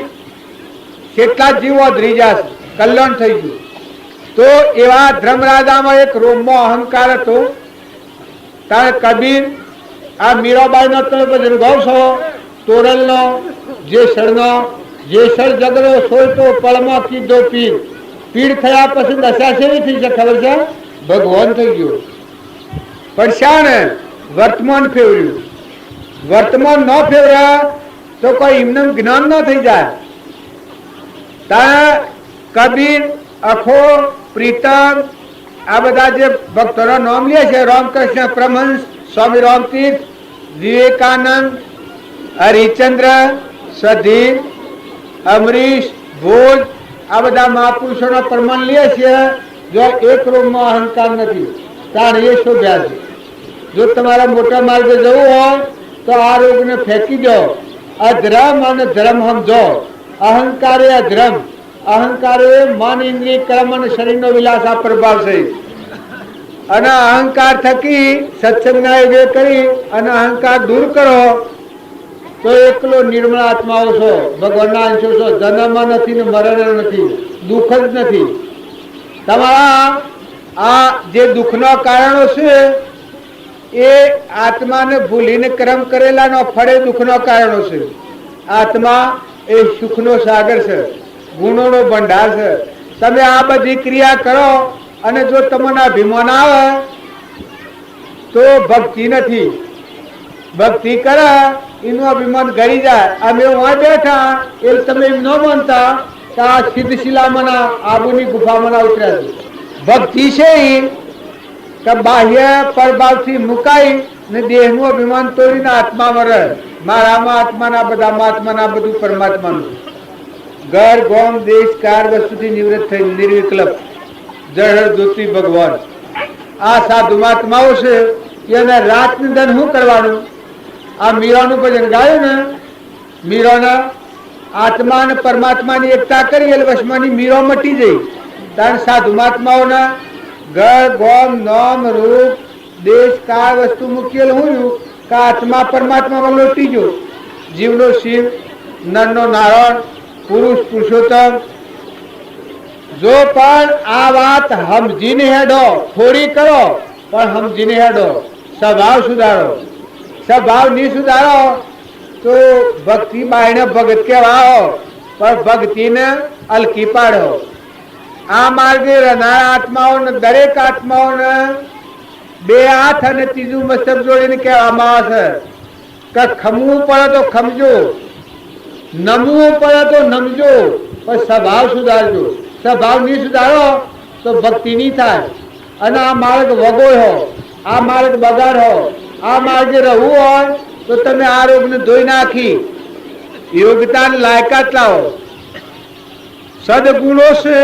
કેટલા જીવો ધરી જશે, કલ્યાણ થઈ ગયું. તો એવા ધર્મરાજામાં એક રોમમાં અહંકાર હતો. તારે કબીર આ મીરાબાઈનો તમે બધું ગૌ છો, તોરલનો, જેસરનો, જેસર જગડો સોયતો પળમાં કીધો પીર. પીડ થયા પછી દશા સેવી થઈ છે ખબર છે? ભગવાન થઈ ગયો. પણ શાને વર્તમાન ફેરવ્યું. વર્તમાન ન ફેરવ્યા તો કોઈ એમને જ્ઞાન ન થઈ જાય. તારે કબીર, અખો, પ્રીતમ આ બધા જે ભક્તોના નામ લે છે, રામકૃષ્ણ પરમહંસ, સ્વામી રામતીર્થ, વિવેકાનંદ, હરિચંદ્ર, સધીર, અમરીશ, ભોજ આ બધા મહાપુરુષોના પ્રમાણ લે છે. જો એક રોગમાં અહંકાર નથી તાણ એ શોભ્યા છે. જો તમારા મોટા માર્ગે જવું હોય તો આ રોગને ફેંકી દો. અધર્મ અને ધર્મ સમજો. અહંકાર એ અધર્મ, અહંકાર એ મન, ઇન્દ્રિય, કર્મ અને શરીરનો વિલાસ આ પ્રભાવ છે. અને અહંકાર થકી સત્સંગના યોગે કરી અને અહંકાર દૂર કરો તો એકલો નિર્મળ આત્માઓ છો, ભગવાનના અંશો છો. જન્મ નથી ને મરણ નથી, દુઃખ જ નથી. તમારા આ જે દુઃખના કારણો છે એ આત્માને ભૂલીને કર્મ કરેલાનો ફળે દુઃખના કારણો છે. આત્મા એ સુખનો સાગર છે, ગુણોનો ભંડાર છે. તમે આ બધી ક્રિયા કરો અને જો તમને અભિમાન આવે તો ભક્તિ નથી. ભક્તિ કરે એનું અભિમાન ઘડી જાય. અમે વાં બેઠા એ તમે એમ ન માનતા કે આ સિદ્ધશિલામાંના આબુની ગુફામાં ઉતર્યા છે. ભક્તિ છે કે બાહ્ય પરભાવથી મુકાઈ ને દેહનું અભિમાન તોડીને આત્મામાં રહે. મારામાં આત્માના, બધામાં આત્માના, બધું પરમાત્માનું. ઘર, ગોમ, દેશ, કાર વસ્તુથી નિવૃત્ત થઈ નિર્વિકલ્પ જળ જ્યોતિ ભગવાન. આ સાધુ મહાત્માઓ છે એને રાત નિધન શું કરવાનું? આ મીરાનું ભજન ગાયું ને, મીરાના આત્મા અને પરમાત્માની એકતા કરી એટલે વશમાંની મીરો મટી જઈ. કારણ સાધુ મહાત્માઓના ઘર, ગોમ, નામ, રૂપ, દેશ, કાળ વસ્તુ મૂકેલ હું કે આત્મા પરમાત્મામાં લોટી ગયો. જીવનો શિવ, નરનો નારાયણ, પુરુષ પુરુષોત્તમ. જો પણ આ વાત સમજીને હેડો, થોડી કરો પણ સમજીને હેડો. સ્વભાવ સુધારો. સ્વભાવ નહીં સુધારો તો ભક્તિ બાયને ભગત કહેવાઓ પણ ભક્તિને અલકી પાડો. આ માર્ગે રહેનારા આત્માઓને, દરેક આત્માઓને બે હાથ અને ત્રીજું મસ્તક જોડીને કહેવામાં આવે છે કે ખમવું પડે તો ખમજો, નમવું પડે તો નમજો, પણ સ્વભાવ સુધારજો. સ્વભાવ નહીં સુધારો તો ભક્તિ નહીં થાય. અને આ માર્ગ વગોળો, આ માર્ગ બગાડો, આ માર્ગે રહેવું હોય તો તમે આ રોગને ધોઈ નાખી યોગ્યતા લાયકાત લાવો. સદગુણો છે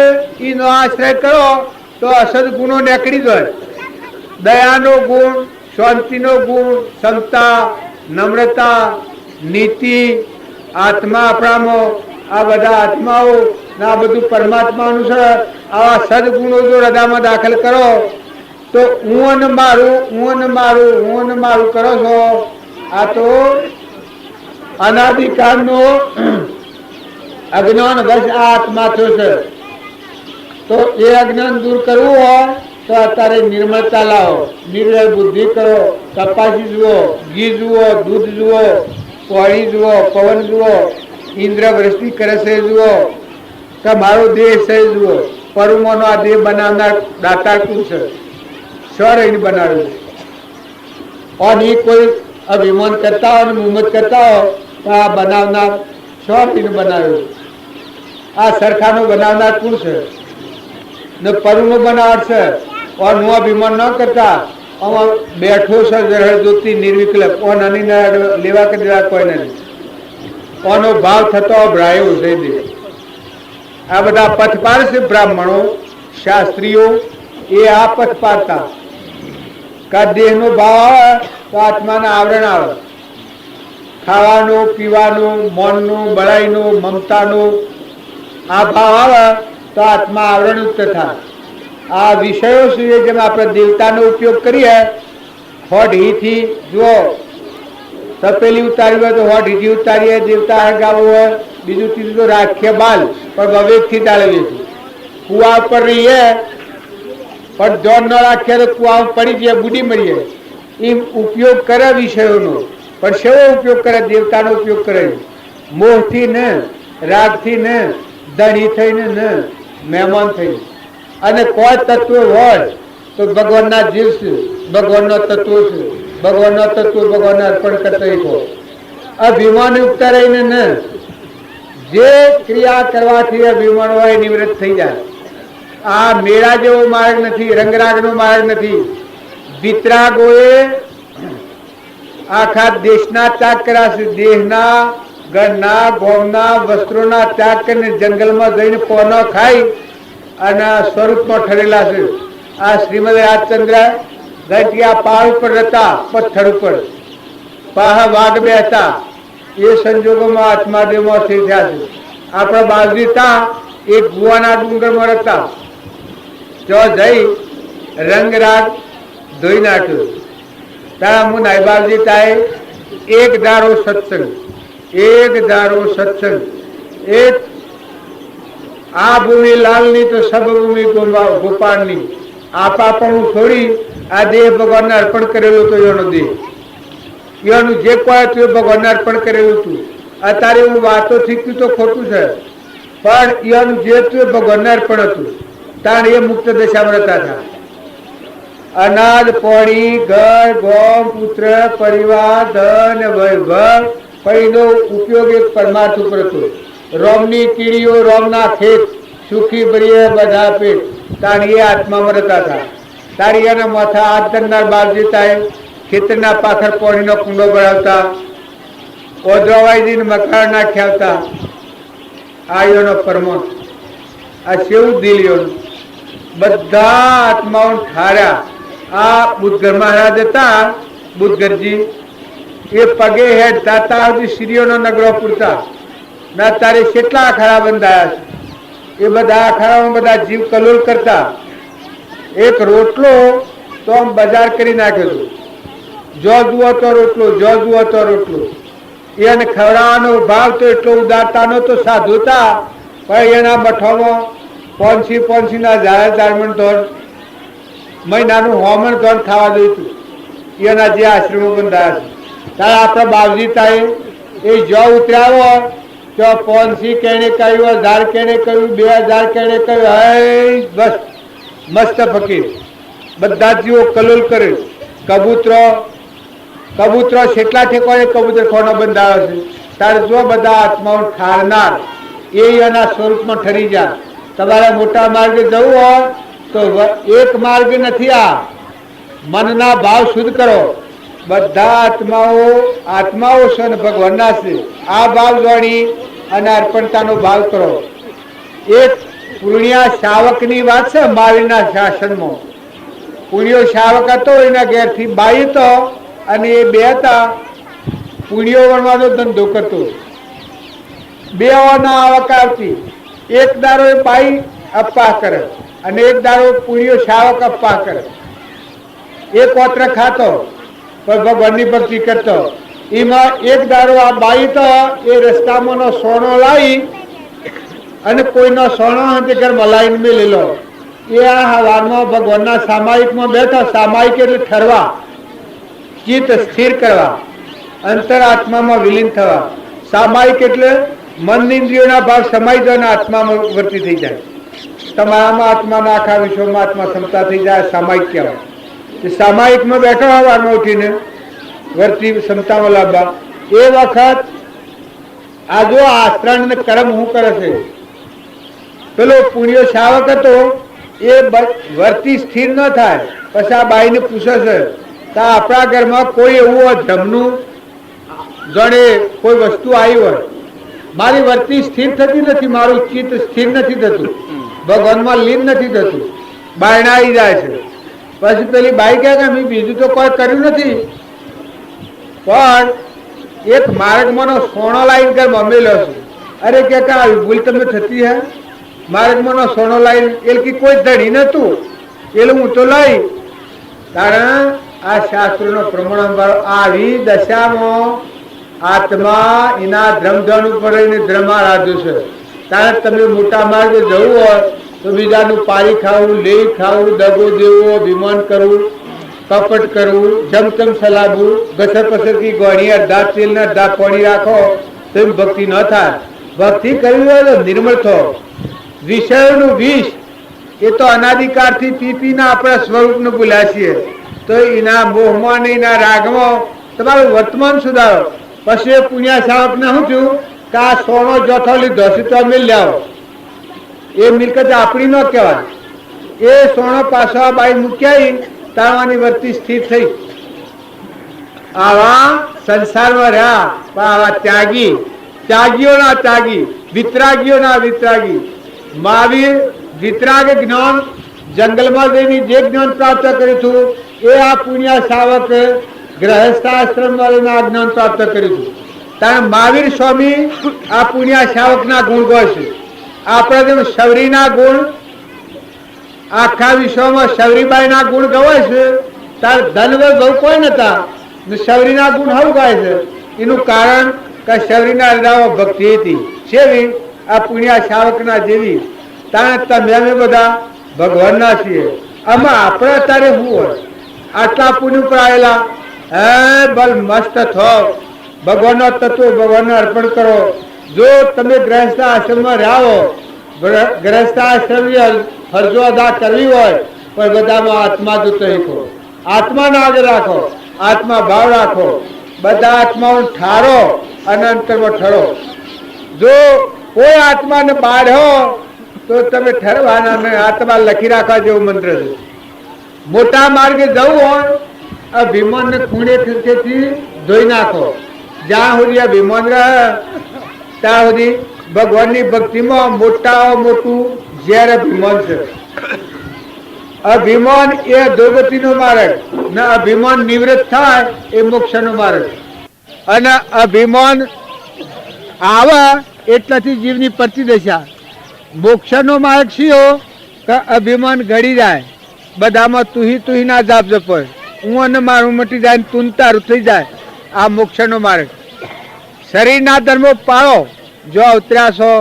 એનો આશ્રય કરો તો અસદગુણો નીકળી જાય. દયાનો ગુણ, શાંતિનો ગુણ, ક્ષમતા, નમ્રતા, નીતિ, આત્મા આપણામાં, આ બધા આત્માઓ આ બધું પરમાત્માનું છે. આવા સદગુણો જો હૃદયમાં દાખલ કરો તો હું અને મારું, હું અને મારું, હું અને મારું કરો છો. આ તો અનાદિકાળનો અજ્ઞાન વશ આ આત્મા થયો છે. તો એ અજ્ઞાન દૂર કરવું હોય તો અત્યારે નિર્મળતા લાવો, નિર્મળ બુદ્ધિ કરો. તપાસી જુઓ, ઘી જુઓ, દૂધ જુઓ, પાણી જુઓ, પવન જુઓ, ઇન્દ્ર વૃષ્ટિ કરે છે જુઓ, કે મારો દેહ છે જુઓ. પરમોનો આ દેહ બનાવનાર દાતાર કોણ છે? સ્વરહીન બનાવ્યું. અને કોઈ અભિમાન કરતા હોય, મુહમ્મદ કરતા હોય તો આ બનાવનાર સ્વરહીન બનાવ્યું. આ સરખાનો બનાવનાર કોણ છે? ને પરમો બનાવનાર છે. और नो अभिमान न करता बैठो सर ज्योति निर्विकल्प और ननी लेवा के देवा कोई नहीं ओनो भाव थतो भ्रायो से दे आ बधा पथपार से ब्राह्मणों शास्त्रीओ ये आ पथपारता का देह नो भाव आवे तो आत्मा ना आवरण आवे खावानो पीवानो मननो बड़ाईनो ममतानो आ भाव आवे तो आत्मा आवरण युक्त था आ विषयों से जब आप देवता नो उपयोग करिए होठ ही थी जो तपेली उतारी हो तो होठ ही उतारिए देवता है गावो है बीजू तीजू तो राखे बाल पर विवेक थी डाले कुआ पर रही है पर जोड़ न राखे तो कुआ पड़ी जाए बूढ़ी मरीए इन उपयोग करे विषयों नो पर सेवो उपयोग करे देवता नो उपयोग करे मोह थी न राग थी न धनी थी न मेहमान थी અને કોઈ તત્વ હોય તો ભગવાનના જીવ છે ભગવાનનો તત્વ છે ભગવાનનો તત્વ ભગવાનને અર્પણ કરતા હોય અભિમાન યુક્ત રહીને ન જે ક્રિયા કરવાથી અભિમાન હોય નિવૃત્ત થઈ જાય. આ મેળા જેવો માર્ગ નથી, રંગરાગનો માર્ગ નથી. વિતરાગોએ આખા દેશના ત્યાગ કર્યા છે, દેહના, ઘરના, ગોમના, વસ્ત્રોના ત્યાગ કરીને જંગલમાં જઈને પોનો ખાઈ અને સ્વરૂપમાં ઠરેલા છે. આ શ્રીમદ રાજચંદ્ર ગઢિયા પહાડ ઉપર હતા, પથ્થર ઉપર પાહા વાઘ બે હતા. એ સંજોગોમાં આત્માદેવમાં થઈ થયા છે. આપણા બાજરી ત્યાં એક ગુવાના ડુંગરમાં રહેતા, જો જઈ રંગરાગ ધોઈ નાખ્યો. ત્યાં હું નાઈબાલજી થાય એક ધારો સત્સંગ, એક ધારો સત્સંગ. એક આ ભૂમિ લાલની તો સબ ભૂમિ ગોપાળની. આપાપણું છોડી આ દેહ ભગવાનને અર્પણ કરેલું તો એનો દેહ, એનું જે કોઈ હતું એ ભગવાનને અર્પણ કરેલું હતું. અત્યારે હું વાતો શીખ્યું તો ખોટું છે, પણ એનું જે હતું એ ભગવાનને અર્પણ હતું. તાણ એ મુક્ત દશામાં રહેતા હતા. અનાજ, પાણી, ઘર, ગોમ, પુત્ર, પરિવાર, ધન, વૈભવ પૈનો ઉપયોગ એક પરમાર્થ ઉપર હતો. રોમની કીડીઓ રોમના ખેત, સુખી બળીએ બધા પેટ. તાણી એ આત્મામાં રહેતા હતા. તાળીયાના માથા હાથ ધરનાર બાર જતા ખેતરના પાખર પાણીનો કુંડો ભરાવતા, ઓદ્રવાઈજીને મકાન નાખ્યા આવતા. આ યોનો પરમાર્થ, આ સેવું દિલ યોનું. બધા આત્માઓ ઠાર્યા. આ બુદ્ધગર મહારાજ હતા, બુદ્ધગરજી એ પગે હેડતા હતા સુધી શ્રીઓનો નગરો પૂરતા. ના તારે કેટલા અખાડા બંધાયા છે. એ બધા અખાડામાં બધા જીવ કલોલ કરતા. એક રોટલો તો આમ બજાર કરી નાખ્યો હતો. જો જુઓ તો રોટલો, જો જુઓ તો રોટલો. એને ખવડાવવાનો ભાવ તો એટલો ઉદારતા નહોતો, સાધુ હતા, પણ એના મઠોમાં પોંચીના ઝાડમણ ધોર મહિનાનું હોમણ ધોર ખાવા જોઈતું. એના જે આશ્રમો બંધાયા છે. ત્યારે આપણા બાવજી તાએ એ જો ઉતર્યાવો તો 500 કેણે કહ્યું, 1000 કેણે કહ્યું, 2000 કેણે કહ્યું. હે બસ મસ્ત ફકીર. બધા જીવો કલોલ કરે. કબૂતરો કેટલા ઠેકોને કબૂતર ખોનો બંધાયો છે. ત્યારે જો બધા આત્માઓ ઠારનાર એ એના સ્વરૂપમાં ઠરી જાય. તમારે મોટા માર્ગે જવું હોય તો એક માર્ગ નથી, આ મનના ભાવ શુદ્ધ કરો. બધા આત્માઓ છે અને ભગવાનના છે. આ ભાવ જોડી અને અર્પણતાનો ભાવ કરો. એક પુણ્યા શાવકની વાત છે મહાવીરના શાસનમાં. પુણ્યો શાવક હતો, એના ઘેરથી બાઈ હતો અને એ બે હતા. પુણ્યો વણવાનો ધંધો કરતો. બે ના આવક આવતી. એક દારો એ બાઈ અપ્પા કરે અને એક દારો પુણ્યો શાવક અપ્પા કરે. એક ઓત્ર ખાતો પણ ભગવાનની ભક્તિ કરતો. એમાં એક દારો આ બાઈ તો એ રસ્તામાં સોનો લાવી અને કોઈનો સોનો ઘરમાં લાવીને મેલેલો. એ આ હવારમાં ભગવાનના સામાયિકમાં બેઠો. સામાયિક એટલે ઠરવા, ચિત્ત સ્થિર કરવા, અંતરાત્મામાં વિલીન થવા. સામાયિક એટલે મન ઇન્દ્રિયોના ભાવ સમાઈ જાય, આત્મામાં વર્તી થઈ જાય. તમારામાં આત્માના આખા વિશ્વમાં આત્મા ક્ષમતા થઈ જાય. સામાયિક કહેવાય. સામાયિકમાં બેઠો હવારમાં ઉઠીને વર્તી ક્ષમતામાં લાવવા. એ વખત આ જો આશ્રણ ને કર્મ શું કરે છે. પેલો પુણ્યો શાવક હતો એ વર્તી સ્થિર ન થાય. પછી આ બાઈને પૂછે છે તો આપણા ઘરમાં કોઈ એવું હોય ધમનું ગણે કોઈ વસ્તુ આવી હોય, મારી વર્તી સ્થિર થતી નથી, મારું ચિત્ત સ્થિર નથી થતું, ભગવાનમાં લીન નથી થતું, બાયણા આવી જાય છે. પછી પેલી બાઈ કહે કે મેં બીજું તો કોઈ કર્યું નથી, પણ એક માર્ગમાંનો સોનો લાઈન કર મમેલો છું. અરે કે આવી ભૂલ તમે થતી હે. માર્ગમાંનો સોનો લાઈન એટલે કોઈ ધડી નતું એટલે હું તો લઈ. કારણ આ શાસ્ત્રોનો પ્રમાણ આવી દશામાં આત્મા એના ધ્રમધન ઉપર ધ્રમારાધ્યું છે. કારણ તમે મોટા માર્ગે જવું હોય તો બીજાનું પારી ખાવું, લેઈ ખાવું, દગો દેવો, અભિમાન કરવું, કપટ કરવું, જમતમ સલાબવું, ઘસર પસરથી ગોળી અડધા તેલ ને અડધા પાણી રાખો તો એમ ભક્તિ ન થાય. ભક્તિ કરવી હોય તો નિર્મળ થો. વિષયનું વિષ એ તો અનાદિકાળથી પી પીને આપણા સ્વરૂપને ભૂલ્યા છીએ. તો એના મોહમાં ને એના રાગમાં તમારું વર્તમાન સુધારો. પછી પુણ્યા શાવકને શું થયું કે આ સોનો જોથો લીધો છે તો મિલ જાઓ. એ મિલકત આપણી ન કહેવાય. એ સોનો પાછો આ બાઈ મૂક્યા તારવાની વર્તી સ્થિર થઈ. આવા સંસારમાં રહ્યા પણ આવા ત્યાગીઓના ત્યાગી, વિતરાગીઓના વિતરાગી. મહાવીર વિતરાગ જ્ઞાન જંગલમાં જઈને જે જ્ઞાન પ્રાપ્ત કર્યું હતું એ આ પુણ્ય શાવક ગ્રહસ્થાશ્રમ વાળાના જ્ઞાન પ્રાપ્ત કર્યું હતું. કારણ મહાવીર સ્વામી આ પુણ્ય શાવકના ગુણ કહે છે. આપણે જેમ શૌરીના ગુણ આખા વિશ્વમાં શૌરીબાઈના ગુણ ગવાય છે, તાર ધનવર બહુ કોઈ નતા, શૌરીના ગુણ હવ ગાય છે. એનું કારણ કે શૌરીના હૃદયમાં ભક્તિ હતી. જેવી આ પુણ્ય શાવકના જેવી. તાણે તમે અમે બધા ભગવાનના છીએ. આમાં આપણે અત્યારે શું હોય? આટલા પુણ્ય ઉપર આવેલા હે બલ મસ્ત થો, ભગવાનનો તત્વ ભગવાનને અર્પણ કરો. જો તમે ગ્રહસ્થ આશ્રમમાં રહ્યા હો, ગ્રહસ્થ આશ્રમની ફરજો અદા કરવી હોય, પણ બધામાં આત્મા જતો શીખો, આત્માને આગળ રાખો, આત્મા ભાવ રાખો, બધા આત્માઓ ઠારો અને અંતરમાં ઠરો. જો કોઈ આત્માને બાળો તો તમે ઠરવાના ને આત્મા લખી રાખવા જેવો મંત્ર છે. મોટા માર્ગે જવું હોય આ વિમાનને ખૂણે ખીડકેથી ધોઈ નાખો. જ્યાં સુધી આ વિમાન રહે ત્યાં સુધી ભગવાનની ભક્તિમાં મોટું ઝેર અભિમાન છે. અભિમાન એ અધોગતિનો માર્ગ ને અભિમાન નિવૃત્ત થાય એ મોક્ષનો માર્ગ. અને અભિમાન આવે એટલાથી જીવની પ્રતિદશા. મોક્ષનો માર્ગ શીઓ કે અભિમાન ઘડી જાય, બધામાં તુહી ના જાપ જપોય, હું અને મારું મટી જાય ને તું તારું થઈ જાય. આ મોક્ષનો માર્ગ. શરીરના ધર્મો પાળો. જો અવતર્યા છો,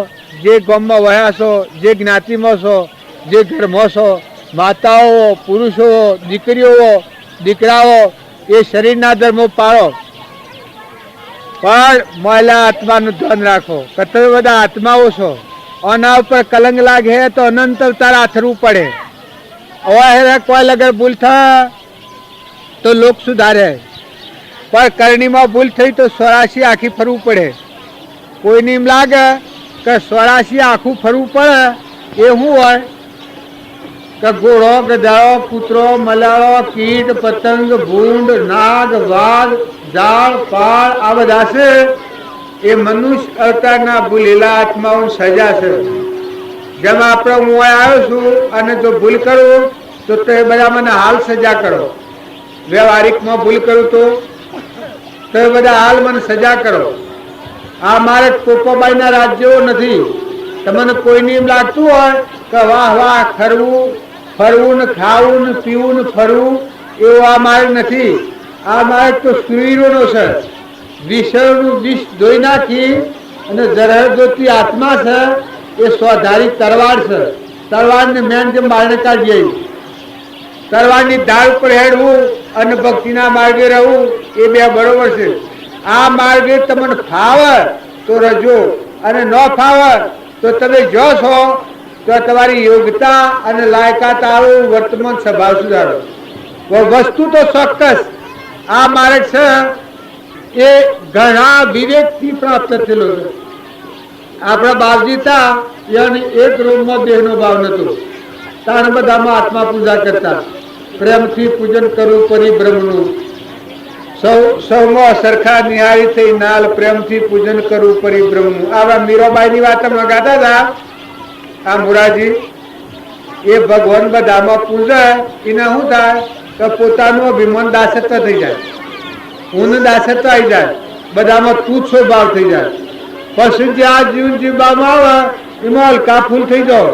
જે ગામમાં વહ્યા છો, જે જ્ઞાતિમાં છો, જે ઘરમાં છો, માતાઓ, પુરુષો, દીકરીઓ, દીકરાઓ, એ શરીરના ધર્મો પાળો. પણ મહિલા આત્માનું ધ્યાન રાખો કે તમે બધા આત્માઓ છો. આના ઉપર કલંક લાગે તો અનંત અવતાર આથરવું પડે. હવે કોઈ લગર ભૂલ થાય તો લોક સુધારે, પણ કરણીમાં ભૂલ થઈ તો 84 આખી ફરવું પડે. કોઈને એમ લાગે કે 84 આખું ફરવું પડે એ શું હોય કે ઘોડો, ગધાડો, કૂતરો, મલાળો, કીટ, પતંગ, ભૂંડ, નાગ, વાઘ, ઝાડ, પાળ આ બધા છે એ મનુષ્ય અવતારના ભૂલેલા આત્માઓની સજા છે. જેમ આપણે હું આવ્યો છું અને જો ભૂલ કરું તો તે બધા મને હાલ સજા કરો. વ્યવહારિકમાં ભૂલ કરું તો એ બધા હાલ મને સજા કરો. આ મારે પોપાબાઈના રાજ્યો નથી. તમને કોઈને એમ લાગતું હોય કે વાહ વાહ ફરવું ને ખાવું ને પીવું ને ફરવું એવું આ માર્ગ નથી. આ માર્ગ તો સુરવીરોનો છે. વિષયનું વિષ ધોઈ નાખી અને જરહજોતી આત્મા છે એ સ્વધારી તરવાર છે. તરવારને મેન જેમ બારણે કાઢી તરવારની ધાર ઉપર હેડવું અને ભક્તિના માર્ગે રહેવું એ બે બરોબર છે. આ માર્ગે તમને ફાવે તો રજો અને ન ફાવે તો તમે જો છો તો તમારી યોગ્યતા અને લાયકાત આવું વર્તમાન સ્વભાવ સુધારો. વસ્તુ તો ચોક્કસ આ માર્ગ છે એ ઘણા વિવેકથી પ્રાપ્ત થયેલો છે. આપણા બાપજી હતા એને એક રૂમમાં દેહનો ભાવ નહોતો. તાણ બધામાં આત્મા પૂજા કરતા. પ્રેમથી પૂજન કરવું પરિબ્રહ્મનું. સૌમાં સરખા નિહાળી થઈ નાલ, પ્રેમથી પૂજન કરવું પરિબ્રહ્મનું. આવા મીરાબાઈની વાત અમે ગાતા હતા. આ મુરાજી એ ભગવાન બધામાં પૂજે એને શું થાય કે પોતાનું અભિમાન દાસત્વ થઈ જાય, ઊન દાસત્વ આવી જાય, બધામાં તુચ્છો ભાવ થઈ જાય. પછી જ્યાં જીવન જીવવામાં આવે એમાં હલકા ફૂલ થઈ જાઓ.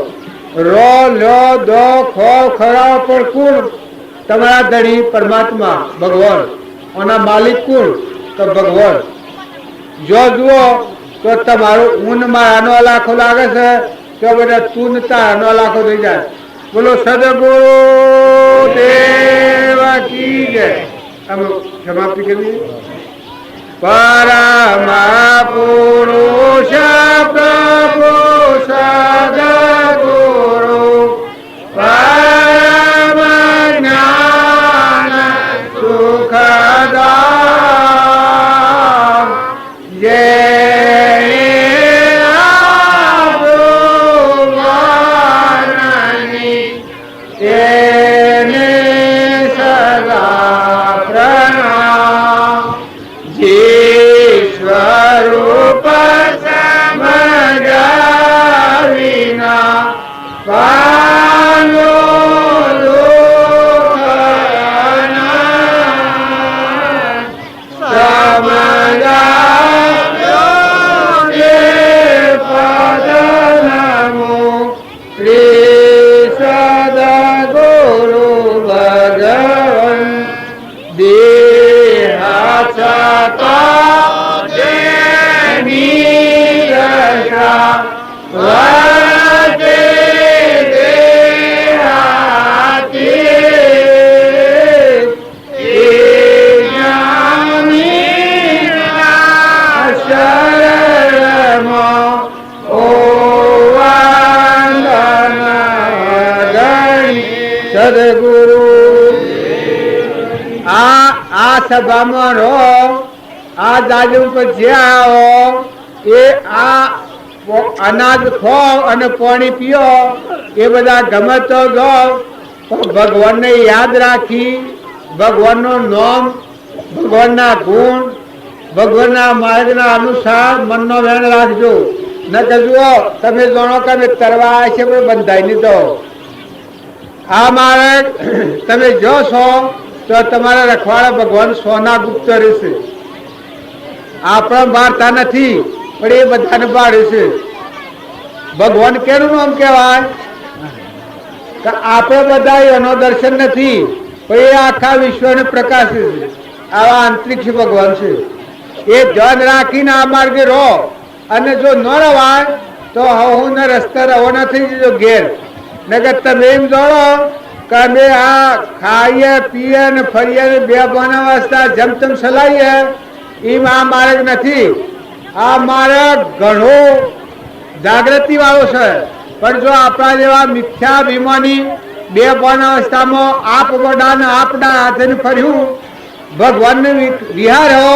રો લો દો ખો ખરા પણ કુળ તમારા ધણી પરમાત્મા ભગવાન. આના માલિક કુળ તો ભગવાન. જો જુઓ તો તમારું ઊન મારાનો લાખો લાગે છે તો બધા તું તારાનો લાખો થઈ જાય. બોલો સદગુરુ દેવ કી જય. આમ સમાપ્તિ કરીએ. પરમ પુરુષ પ્રભુ સદગુરુ પરમ જ્ઞાન સુખદાન જય એને સદા પ્રણામ. આ સભામાં રહો, આ દાદુ ઉપર જે આવો એ આ અનાજ ખાઓ અને પાણી પીઓ, એ બધા ગમે તો જાઓ, પણ ભગવાનને યાદ રાખી, ભગવાનનું નામ, ભગવાનના ગુણ, ભગવાનના માર્ગના અનુસાર મનનો વેણ રાખજો. ન કે જુઓ તમે જાણો કે અમે તરવા આવ્યા છે પણ બંધાઈ નહીં દો. આ માર્ગ તમે જો છો તો તમારા રખવાડા ભગવાન સોના ગુપ્ત રહેશે. આપણા વાર્તા નથી પણ એ બધાને પાડે છે. ભગવાન કેનું નામ કહેવાય કે આપણે બધા એનો દર્શન નથી પણ એ આખા વિશ્વને પ્રકાશે છે. આવા અંતરિક્ષ ભગવાન છે. એ ધ્યાન રાખીને આ માર્ગે રહો, અને જો ન રવાય તો હું ને રસ્તે રવાના થઈ જજો ઘેર. નગર તમે એમ જોડો કે અમે આ ખાઈએ પીએ ને ફરીએ ને બે બોના વાસ્તા જેમ તેમ ચલાવીએ, એમ આ માર્ગ નથી. આ માર્ગ ઘણો જાગૃતિ વાળો છે. પણ જો આપણા જેવા મિથ્યાભિમાની બે બોના અવસ્થામાં આપ વડા ને આપના હાથે ફર્યું ભગવાનને વિહારો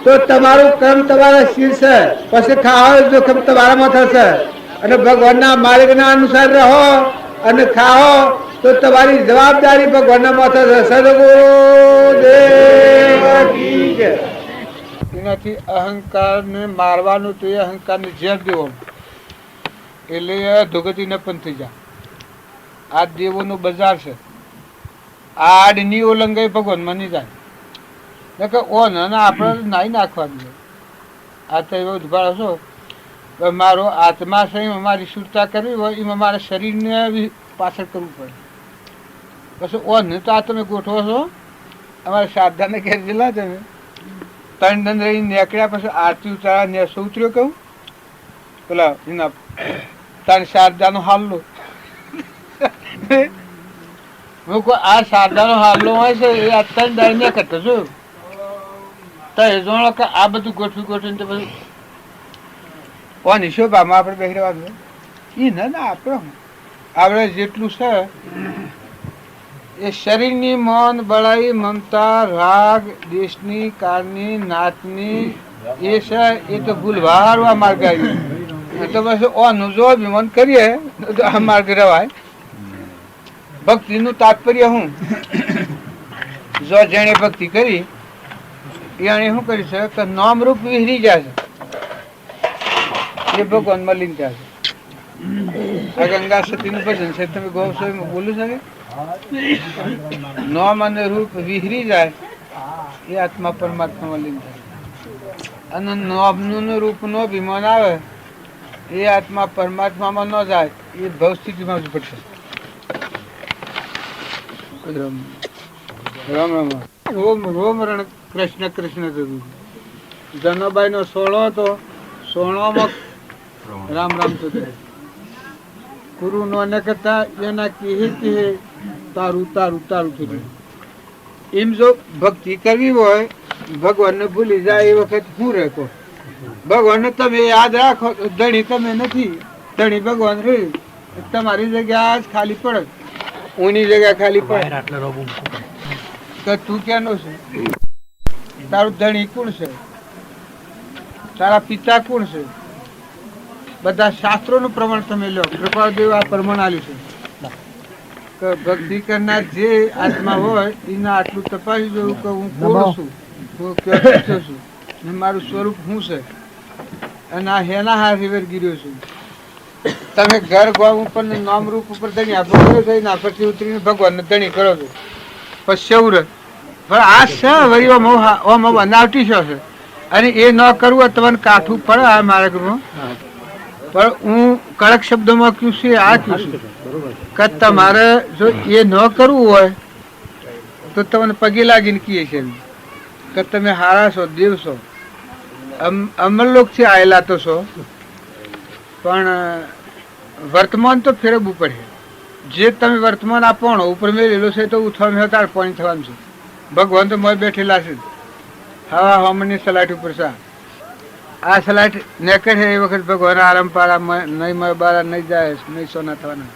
તો તમારું કર્મ તમારા શિર છે, પછી ખાવા જોખમ તમારામાં થશે. અને ભગવાનના માર્ગના અનુસાર રહો અને ખાઓ તો તમારી જવાબદારી ભગવાનના માથે છે. સદગુરુદેવ કી જય. એનાથી અહંકારને મારવાનું તો એ અહંકારને ઝેર દેવાનું, એટલે ધોગતીને પણ થઈ જાય. આ દેવોનું બજાર છે. આડની ઓલંગાઈ ભગવાન માની જાય. ઓન અને આપણે નાઈ નાખવાનું. આ તો એવો ઉદ્ભાવ છો મારો આત્મા છે, મારી શુદ્ધતા કરવી હોય એમાં મારા શરીરને પાછળ કરવું પડે. પછી ઓન તો આ તમે ગોઠવો છો. અમારા સાધાને ઘેર ગયેલા તમે 3 દંડ રહી નીકળ્યા, પછી આરતી ઉતારા નેસો ઉતર્યો કહું પેલા એના 3 શારદાનો હાલ્લો. હું કહું આ શારદાનો હાલ્લો હોય છે એ આ 3 દાય ને કરતો છું. તો એ જોડો કે આ બધું ગોઠવી ગોઠવીને બધું કોની શોભામાં આપણે બેસી રહેવાનું એ ના આપણે જેટલું છે એ શરીરની મન બળાઈ મમતા રાગ દેશની કાળની નાતની એ છે. એ તો ભૂલવાળું આ માર્ગ આવી. તો બસ ઓનું જો અભિમાન કરીએ તો આ માર્ગ રવાય. ભક્તિનું તાત્પર્ય હું જો જેણે ભક્તિ કરી એને શું કરી છે કે નામરૂપ વિહરી જાય છે, એ ભગવાન મળીને ત્યાં છે. આ ગંગા સતીનું ભજન છે, તમે ગૌ છો એમાં બોલું શકે. નામ અને રૂપ વિહરી જાય એ આત્મા પરમાત્મા મળીને થાય. અને નામનું રૂપનો અભિમાન આવે એ આત્મા પરમાત્મામાં ન જાય, એ ભવ સ્થિતિમાં જ પડશે. રામ રામ રોમ રોમ રણ કૃષ્ણ કૃષ્ણ થતું. જનોબાઈ નો 16 હતો, 16માં રામ રામ થતું. ગુરુ નો ન કરતા એના કહે તારું તારું તારું થતું. એમ જો ભક્તિ કરવી હોય ભગવાનને ભૂલી જાય એ વખત શું રહે? ભગવાનને તમે યાદ રાખો. ધણી તમે નથી, ધણી ભગવાન રે. તમારી જગ્યા જ ખાલી પડે, ઊની જગ્યા ખાલી પડે. તો તું ક્યાંનો છે? તારું ધણી કોણ છે? તારા પિતા કોણ છે? બધા શાસ્ત્રોનું પ્રમાણ તમે લો. કૃપાદેવ આ પ્રમાણ આલ્યું છે કે ભક્તિ કરનાર જે આત્મા હોય એના આટલું તપાસી જોયું કે હું કોણ છું, હું ક્યાં છું ને મારું સ્વરૂપ શું છે, અને આ હેના હાથ ગીર્યો છું. તમે ઘર ગોમ ઉપર નામ રૂપ ઉપર ધણી આપો થઈને પછી ઉતરીને ભગવાનને ધણી કરો છો. પછી પણ આ છે વળી બનાવટી છે, અને એ ન કરવું તમને કાઠું પડે આ માર્ગમાં. પણ હું કડક શબ્દોમાં કહ્યું છે, આ કહ્યું છું કે તમારે જો એ ન કરવું હોય તો તમને પગે લાગીને કહીએ છે કે તમે હારા છો, દેવ છો, અમરલોકથી આવેલા તો છો, પણ વર્તમાન તો ફેરવવું પડે. જે તમે વર્તમાન આપવાનો ઉપર મેળેલો છે તો ઉઠવા તાર પાણી થવાનું છે. ભગવાન તો મોય બેઠેલા છે હવા હમની સલાટ ઉપર છે. આ સલાટ નેકર છે એ વખત ભગવાન આરામ પારા નહીં બારા નહીં જાય નહીં સોના થવાના.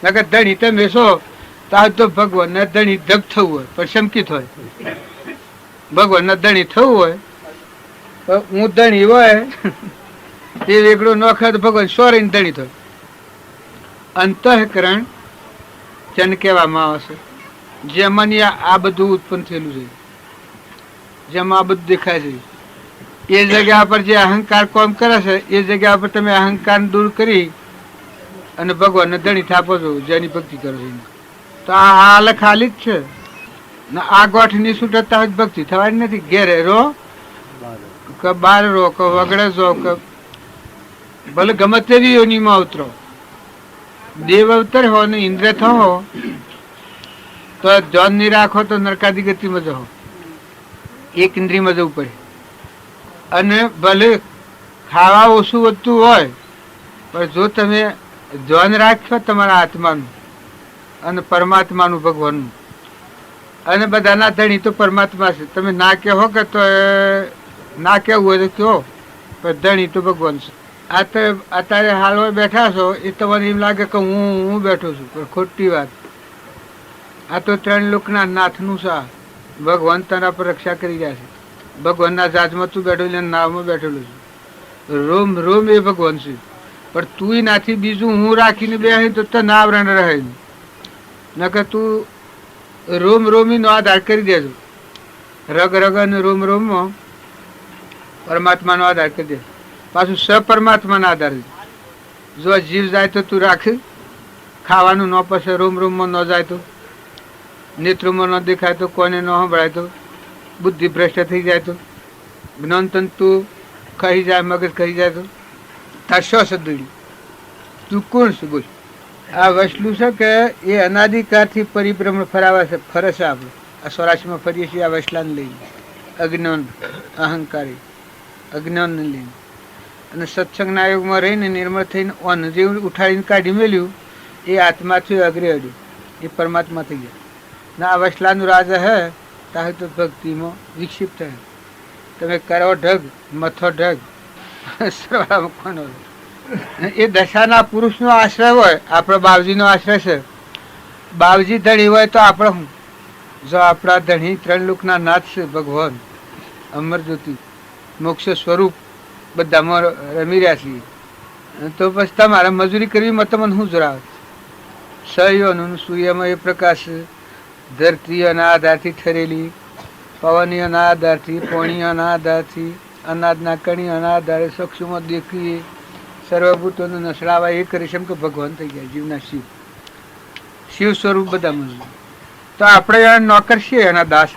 નકર ધણી તમે છો તાર તો ભગવાનના ધણી ધગ થવું હોય પણ શંકિત હોય. ભગવાનના ધણી થવું હોય પણ હું ધણી હોય એ વેગળો નોખે તો ભગવાન સોરી ધણી થાય. અંતઃકરણ જન કહેવામાં આવે છે, જેમાં આ બધું ઉત્પન્ન થયેલું છે, જેમાં આ બધું દેખાય છે. એ જગ્યા પર જે અહંકાર કામ કરે છે એ જગ્યા પર તમે અહંકાર દૂર કરી અને ભગવાનને ધણી થાપો છો, જેની ભક્તિ કરો છો. તો આ હાલ ખાલી જ છે ને આ ગોઠની છૂટતા ભક્તિ થવાની નથી. ઘેરે રહો કે બહાર રહો કે વગડે જો કે ભલે ગમે તેવી યોનીમાં ઉતરો, દેવ અવતર હો ને ઇન્દ્ર થો તો જોન નહીં રાખો તો નરકાદી ગતિમાં જહો, એક ઇન્દ્રિયમાં જવું પડે. અને ભલે ખાવા ઓછું વધતું હોય પણ જો તમે ધ્યાન રાખશો તમારા આત્માનું અને પરમાત્માનું ભગવાનનું, અને બધાના ધણી તો પરમાત્મા છે. તમે ના કહો કે તો ના કહેવું હોય તો કહો, પણ ધણી તો ભગવાન છે. આ તો અત્યારે હાલ બેઠા છો એ તમને એમ લાગે કે હું બેઠો છું, પણ ખોટી વાત. આ તો 3 લોકના નાથનું છે. ભગવાન તારા પર રક્ષા કરી રહ્યા છે. ભગવાનના જાજમાં તું બેઠો છે, નાવમાં બેઠેલું છું. રોમ રોમ એ ભગવાન છે. પણ તું નાથી બીજું હું રાખીને બે તો તને આવરણ રહે નહીં. નકર તું રોમ રોમીનો આધાર કરી દેજો. રગ રગ અને રોમ રોમમાં પરમાત્માનો આધાર કરી દેજો. પાછું સપરમાત્માનો આધાર. જો જીવ જાય તો તું રાખ, ખાવાનું ન પસે રોમ રોમમાં ન જાય તો, નેત્રોમાં ન દેખાય તો, કોને ન સંભળાય તો, બુદ્ધિ ભ્રષ્ટ થઈ જાય તો, જ્ઞાન તંતુ કહી જાય, મગજ કહી જાય તો તાર શું સદડી? તું કોણ છે બોલ? આ વસલું છે કે એ અનાદિકાળથી પરિભ્રમણ ફરાવે છે, ફરે છે. આપણે આ સ્વરાશમાં ફરીએ છીએ આ વસલાને લઈને, અજ્ઞાન અહંકારી અજ્ઞાનને લઈને. અને સત્સંગના યોગમાં રહીને નિર્મળ થઈને અન્ન જે ઉઠાડીને કાઢી મેલ્યું એ આત્માથી અગ્રે અડ્યું, એ પરમાત્મા થઈ ગયા. ને આ વસલાનું રાજા હે તારે તો ભક્તિમાં વિક્ષિપ્ત થાય. તમે કરો ઢગ, મથો ઢગ, કોનો એ દશાના પુરુષનો આશ્રય હોય. આપણો બાવજીનો આશ્રય છે. બાવજી ધણી હોય તો આપણે શું? જો આપણા ધણી 3 લોકના નાથ છે, ભગવાન અમર જ્યોતિ મોક્ષ સ્વરૂપ બધામાં રમી રહ્યા છીએ, તો પછી તમારે મજૂરી કરવી તમને શું જરાવે? સહયોનું સૂર્યમાં એ પ્રકાશ, ધરતીઓના આધારથી ઠરેલી, પવનીઓના આધારથી, પોણીઓના આધારથી, અનાજના કણીઓના આધારે સક્ષુમાં દેખીએ, સર્વભૂતોને નસડાવા એ કરી છે. એમ કે ભગવાન થઈ ગયા જીવના શિવ, શિવ સ્વરૂપ બધા મજૂર. તો આપણે એના નોકર છીએ, એના દાસ.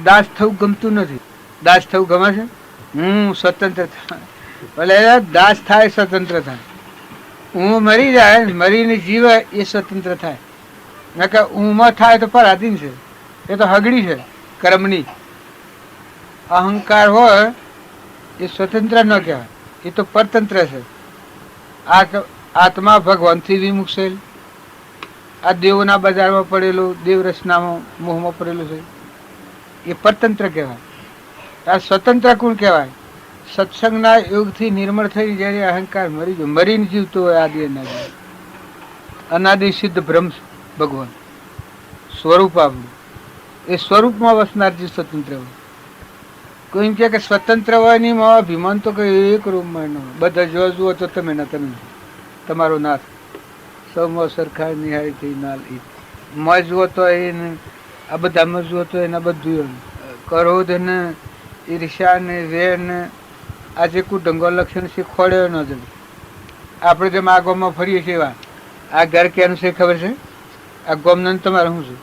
દાસ થવું ગમતું નથી. દાસ થવું ગમે છે? હું સ્વતંત્ર થાય, ભલે દાસ થાય સ્વતંત્ર થાય. હું મરી જાય, મરીને જીવે એ સ્વતંત્ર થાય. ના કે ઊંમાં થાય તો પરાધીન છે, એ તો હગડી છે કર્મની. અહંકાર હોય એ સ્વતંત્ર ન કહેવાય, એ તો પરતંત્ર છે. આત્મા ભગવાનથી વિમુક્ષેલ, આ દેવોના બજારમાં પડેલું, દેવ રચનામાં મોહમાં પડેલું છે, એ પરતંત્ર કહેવાય. આ સ્વતંત્ર કોણ કહેવાય? સત્સંગના યોગથી નિર્મળ થઈ જયારે અહંકાર મરી ગયો, મરીને જીવતો હોય આદિ અનાદિ, અનાદિ સિદ્ધ બ્રહ્મ ભગવાન સ્વરૂપ આપણું. એ સ્વરૂપમાં વસનાર જે સ્વતંત્ર હોય. કોઈ એમ કે સ્વતંત્ર હોય નહીં, અભિમાન તો કઈ એક રૂમમાં ન હોય. બધા જો જુઓ તો તમે ના તમે, તમારો નાથ સૌમાં સરખા નિહાળી થઈ નાલ. મોય જુઓ તો એને, આ બધામાં જુઓ તો એના બધું ક્રોધ ને ઈર્ષા ને વેર ને આજે કોઈ ડંગો લક્ષણ છે ખોડ્યો ન જડે. આપણે જેમ આ ગામમાં ફરીએ છીએ એવા, આ ઘર ક્યાંનું છે ખબર છે? આ ગામનું તમારે શું છે?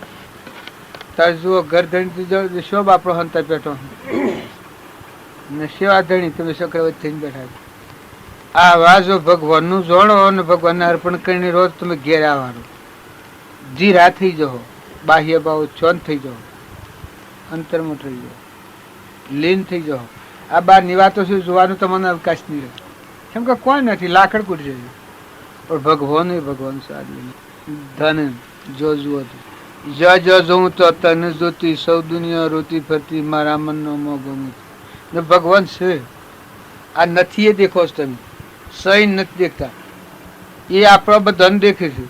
તારે જુઓ ઘર ધણી શોભ આપણો હંતા બેઠો ને સેવા ધણી તમે ચક્રવર્તી થઈને બેઠા છો. આ વાજો ભગવાનનું જોડો અને ભગવાનને અર્પણ કરીને રોજ તમે ઘેર આવવાનું. ધીરા થઈ જાઓ, બાહ્ય ભાવ ચોન થઈ જાઓ, અંતરમાં થઈ જાઓ, લીન થઈ જાઓ. આ બાર નિવાતો છે જોવાનું તમને અવકાશ નહીં રહે. કેમ કે કોઈ નથી, લાકડ કૂટશે. પણ ભગવાન એ ભગવાન સારી ધન જો જુઓ જો જોઉં તો તને જોતી સૌ દુનિયા રોતી ફરતી મારા મનનો મોગમ ને ભગવાન છે. આ નથી એ દેખો છો તમે, સહી નથી દેખતા. એ આપણો બધાને દેખે છે,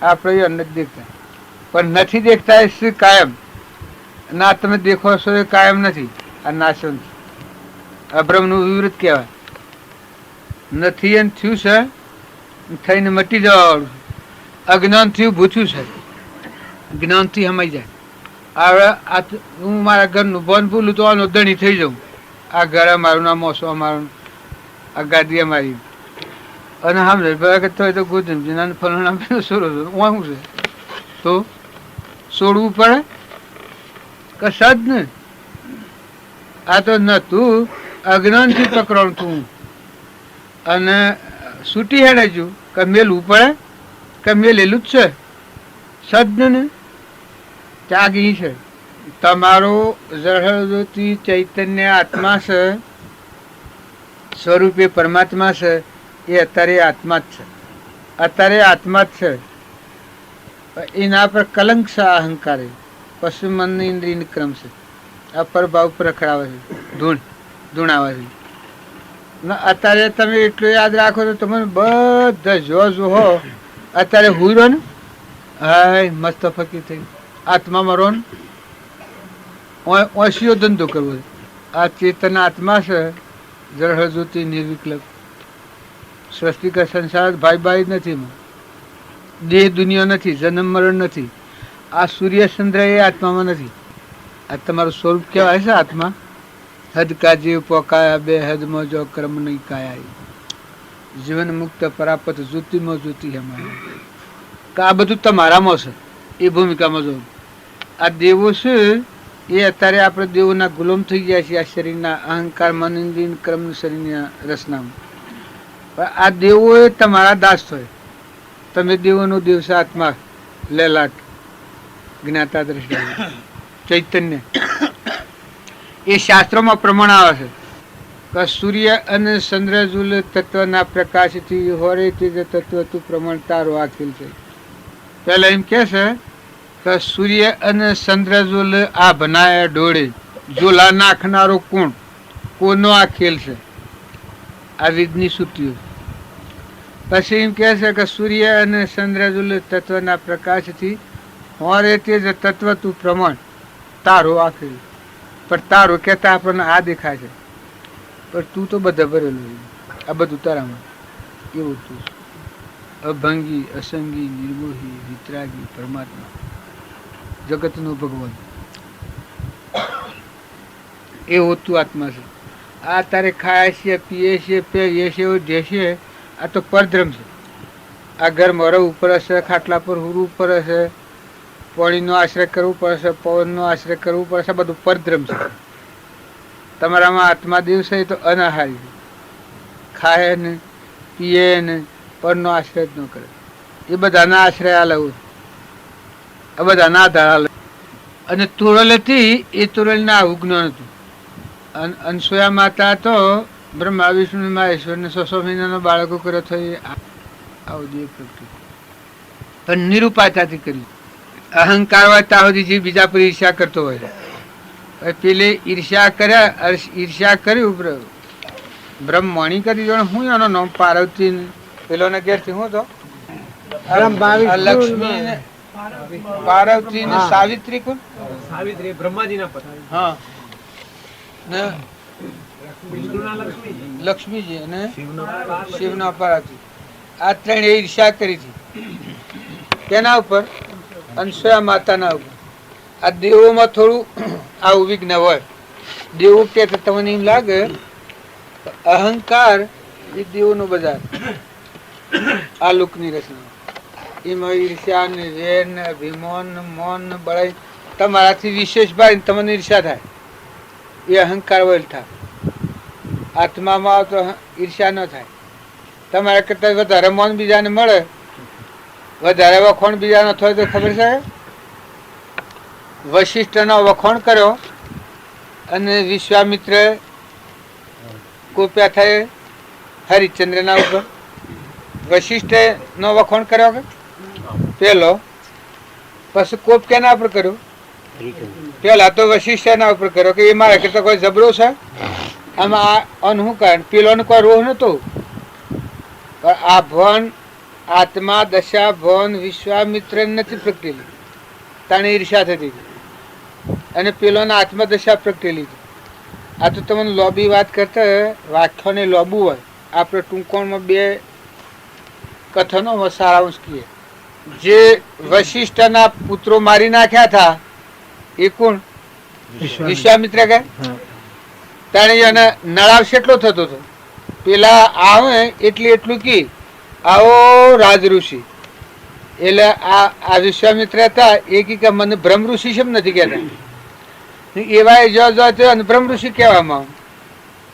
આપણે એ નથી દેખતા. પણ નથી દેખતા એ શું કાયમ? ના તમે દેખો છો એ કાયમ નથી, આ નાશવંત અબ્રહ્મનું વિવૃત કહેવાય. નથી એમ થયું છે, થઈને મટી જવાવાળું. અજ્ઞાન થયું ભૂથ્યું છે, જ્ઞાનથી સમાઈ જાય. હવે હું મારા ઘરનું બોન ભૂલું તો આનો ધણી થઈ જાઉં. આ ઘર અમારું, ના મોસો અમારું, આ ગાદી અમારી. અને સમજે તો ગોધન ફલાણા સોરો શું છે તો છોડવું પડે કે સદ ને? આ તો નતું, અજ્ઞાનથી પકડવાનું તું. અને છૂટી હેડે છું કે મેલવું પડે કે મેલેલું જ છે સદ ને ત્યાગી છે. તમારો જળજ્યોતિ ચૈતન્ય આત્મા છે, સ્વરૂપે પરમાત્મા છે, એ અત્યારે આત્મા જ છે. અત્યારે આત્મા જ છે. એના પર કલંક છે અહંકાર, પશુ મન ઇન્દ્રિય ક્રમ છે. આ પરભાવ પર રખડાવે છે, ધૂણાવે છે. અત્યારે તમે એટલું યાદ રાખો તો તમને બધા જો હો અત્યારે હું રહો ને, હાય મસ્ત ફકી થઈ આત્મામાં રહો ને, ઓશીઓ ધંધો કરવો. આ ચેતન આત્મા છે, જળહજ્યોતિ નિર્વિકલ્પ. સ્વસ્તિક સંસાર ભાઈ ભાઈ નથી, દેહ દુનિયા નથી, જન્મ મરણ નથી. આ સૂર્ય ચંદ્ર એ આત્મામાં નથી. આ તમારું સ્વરૂપ કહેવાય છે આત્મા. હદ કા જીવ પોકાયા બે હદમાં જો કર્મ નહીં કાયા, જીવન મુક્ત પરાપત જ્યોતિમાં જ્યોતિ હમાયા. આ બધું તમારામાં છે, એ ભૂમિકામાં જો. આ દેવો છે એ અત્યારે આપણે દેવોના ગુલામ થઈ ગયા છીએ. આ શરીરના અહંકાર મન ઇન્દ્રિય કર્મ શરીરના રચનામાં. પણ આ દેવો એ તમારા દાસ હોય. તમે દેવોનો દેવ છે આત્મા, લેલાટ જ્ઞાતા દ્રષ્ટિ ચૈતન્ય. એ શાસ્ત્રોમાં પ્રમાણ આવે છે કે સૂર્ય અને ચંદ્રજુલ તત્વના પ્રકાશથી હોરે તે તત્વ તું પ્રમાણ તારો આખેલ છે. પહેલા એમ કે છે કે સૂર્ય અને ચંદ્રજુલ આ બનાયા ડોળે ઝોલા નાખનારો કોણ, કોનો આ ખેલ છે? આ વિધની સૂત્રીઓ. પછી એમ કહે છે કે સૂર્ય અને ચંદ્રજુલ તત્વના પ્રકાશથી હોરે તે તત્વ તું પ્રમાણ તારો આખેલ. પણ તારો કહેતા આપણને આ દેખાય છે, પણ તું તો બધા ભરેલું. આ બધું તારામાં એવું તું અભંગી, અસંગી, નિર્મોહી, વિતરાગી પરમાત્મા, જગતનો ભગવાન. એવો તું આત્મા છે. આ તારે ખાય છે, પીએ છે, પહેરીએ છે, ઓઢે છે, આ તો પરધ્રમ છે. આ ઘરમાં રહેવું પડે છે, ખાટલા પર હુરવું પડે છે, પાણીનો આશ્રય કરવું પડશે, પવનનો આશ્રય કરવું પડશે, બધું પરધ્રમ છે. તમારામાં આત્મા દિવસ તો અનાહારી ખાય ને પીએ ને પરનો આશ્રય જ ન કરે. એ બધાના આશ્રય આલવું, આ બધાના આધાર આલે. અને તોરલ હતી એ તોરલના આવું જ્ઞાન હતું. અનસૂયા માતા તો બ્રહ્મા વિષ્ણુ મહેશ્વરને 600 મહિનાનો બાળકો કર્યો થઈ આવું દેવ પ્રગટ, પણ નિરૂપાતાથી કર્યું. અહંકાર હોય ત્યાં સુધી જે બીજા પર ઈર્ષ્યા કરતો હોય, પેલે ઈર્ષ્યા કર્યા, ઈર્ષ્યા કર્યું બ્રહ્મણી કરી દો. હું એનો નામ પાર્વતી, પેલો ને ઘેરથી હું તો લક્ષ્મી ને પાર્વતી ને સાવિત્રી, કોણ સાવિત્રી બ્રહ્માજીના પત્ની. હા, ને લક્ષ્મીજી અને શિવના પાર્વતી, આ ત્રણ ઈર્ષ્યા કરી હતી. તેના ઉપર અનસૂયા માતાના ઉપર. આ દેવોમાં થોડું આવું વિઘ્ન હોય. દેવો કે તમને એમ લાગે અહંકાર એ દેવોનો બજાર, આ લોકની રચના. એમાં ઈર્ષ્યા ને વેર ને અભિમાન ને મૌન ને બળાઈ તમારાથી વિશેષ ભાઈ તમને ઈર્ષ્યા થાય, એ અહંકાર વહેલ થાય. આત્મામાં આવ તો ઈર્ષ્યા ન થાય. તમારા કરતા વધારે મૌન બીજાને મળે, વધારે વખોણ બીજાનો થયો તો ખબર છે. વશિષ્ઠનો વખોણ કર્યો અને વિશ્વામિત્ર કોપ્યા થાય હરિશ્ચંદ્રના ઉપર. વશિષ્ઠે નો વખોણ કર્યો કે પેલો, પછી કોપ કેના ઉપર કર્યો? પેલા તો વશિષ્ઠના ઉપર કર્યો કે એ મારા કરતા કોઈ જબરો છે. આમાં શું કારણ? પેલો ને કોઈ રોહ નતો, પણ આ ભવન આત્મા દશા ભવન વિશ્વામિત્ર નથી પ્રગટેલી. તાણે ઈર્ષા થતી અને પેલોના આત્મદશા પ્રગટેલી. આ તો તમને લોબી વાત કરતા વાક્યોને લોબું હોય. આપણે ટૂંકોણમાં 2 કથનો સારાંશ કહીએ. જે વશિષ્ઠના પુત્રો મારી નાખ્યા હતા એ કોણ? વિશ્વામિત્ર કે તાણે એને નળાવ કેટલો થતો હતો. પેલા આવે એટલે એટલું કી આવો રાજ ઋષિ. એટલે આ વિશ્વામિત્ર હતા એ કે મને બ્રહ્મ ઋષિ કેમ નથી કહેતા? એવા જો બ્રહ્મ ઋષિ કહેવામાં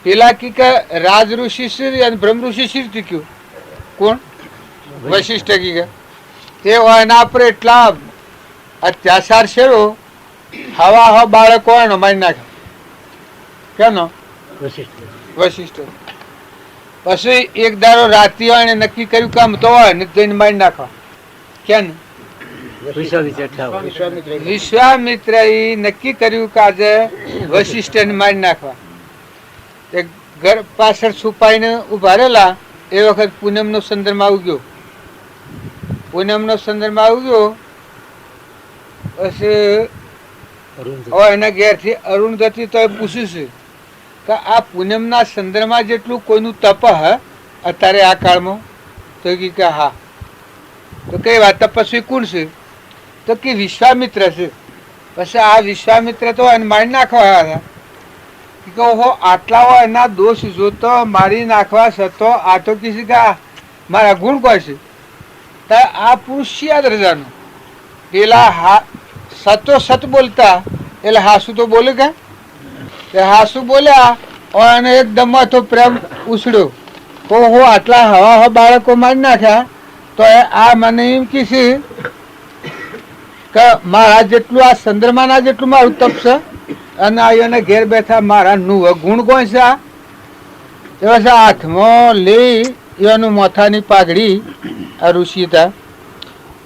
પેલા કે રાજ ઋષિ શ્રી અને બ્રહ્મ ઋષિ શ્રી ટીક્યું કોણ? વશિષ્ઠ કી તે એના પર એટલા અત્યાચાર છેડો હવા બાળકો એનો મારી નાખે. કેનો? વશિષ્ઠ. પછી એક દાડો રાતી હોય ને નક્કી કર્યું કામ તો હોય ને જઈને મારી નાખવા. ક્યાં? વિશ્વામિત્ર નક્કી કર્યું કે આજે વશિષ્ઠ મારી નાખવા. ઘર પાછળ છુપાઈને ઉભા રહેલા. એ વખત પૂનમનો સંદર્ભ આવી ગયો. પૂનમનો સંદર્ભ આવી ગયો પછી એના ઘેરથી અરુણધતી તો પૂછ્યું છે કે આ પૂનમના સંદર્ભમાં જેટલું કોઈનું તપ હે અત્યારે આ કાળમાં? તો કે હા. તો કઈ વાત તપસ્વી કોણ છે? તો કે વિશ્વામિત્ર છે. પછી આ વિશ્વામિત્ર તો એને મારી નાખવા હતા કે ઓહો આટલા હોય એના દોષ જોતો મારી નાખવા છતો આ તો કીધું કે મારા ગુણ કોઈ છે. આ પુરુષ યાદ રજાનો પેલા સતો સત બોલતા એટલે હાસુ તો બોલે કે હાસુ બોલ્યા અને એકદમ તો પ્રેમ ઉછળ્યો. ઓહો આટલા હવા બાળકો મારી નાખ્યા તો આ મને એમ કીધું કે મારા જેટલું આ ચંદ્રમાના જેટલું મારું તપ છે અને એને ઘેર બેઠા મારા નું ગુણ કોઈ છે? એવા હાથમાં લઈ એનું મોથાની પાઘડી આ ઋષિ હતા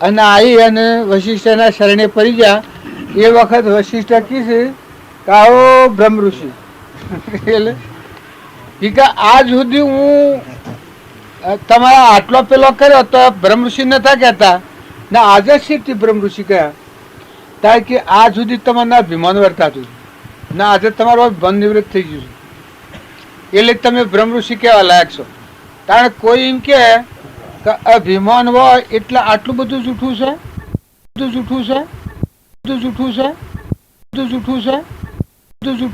અને આવી અને વશિષ્ઠના શરણે પડી ગયા. એ વખત વશિષ્ઠ કીધું કે આવો બ્રહ્મ ઋષિ એટલે આજ સુધી હું તમારા આટલો પેલો કર્યો તો બ્રહ્મ ઋષિ નતા કહેતા ને આજે શીખથી બ્રહ્મ ઋષિ કયા કારણ કે આજ સુધી તમારે અભિમાન વર્તાતું ને આજે તમારો અભિમાન નિવૃત્ત થઈ ગયું એટલે તમે બ્રહ્મ ઋષિ કહેવા લાયક છો. કારણ કોઈ એમ કે અભિમાન હોય એટલે આટલું બધું જૂઠું છે, બધું જૂઠું છે, બધું જૂઠું છે, બધું જૂઠું છે, બધું જૂઠું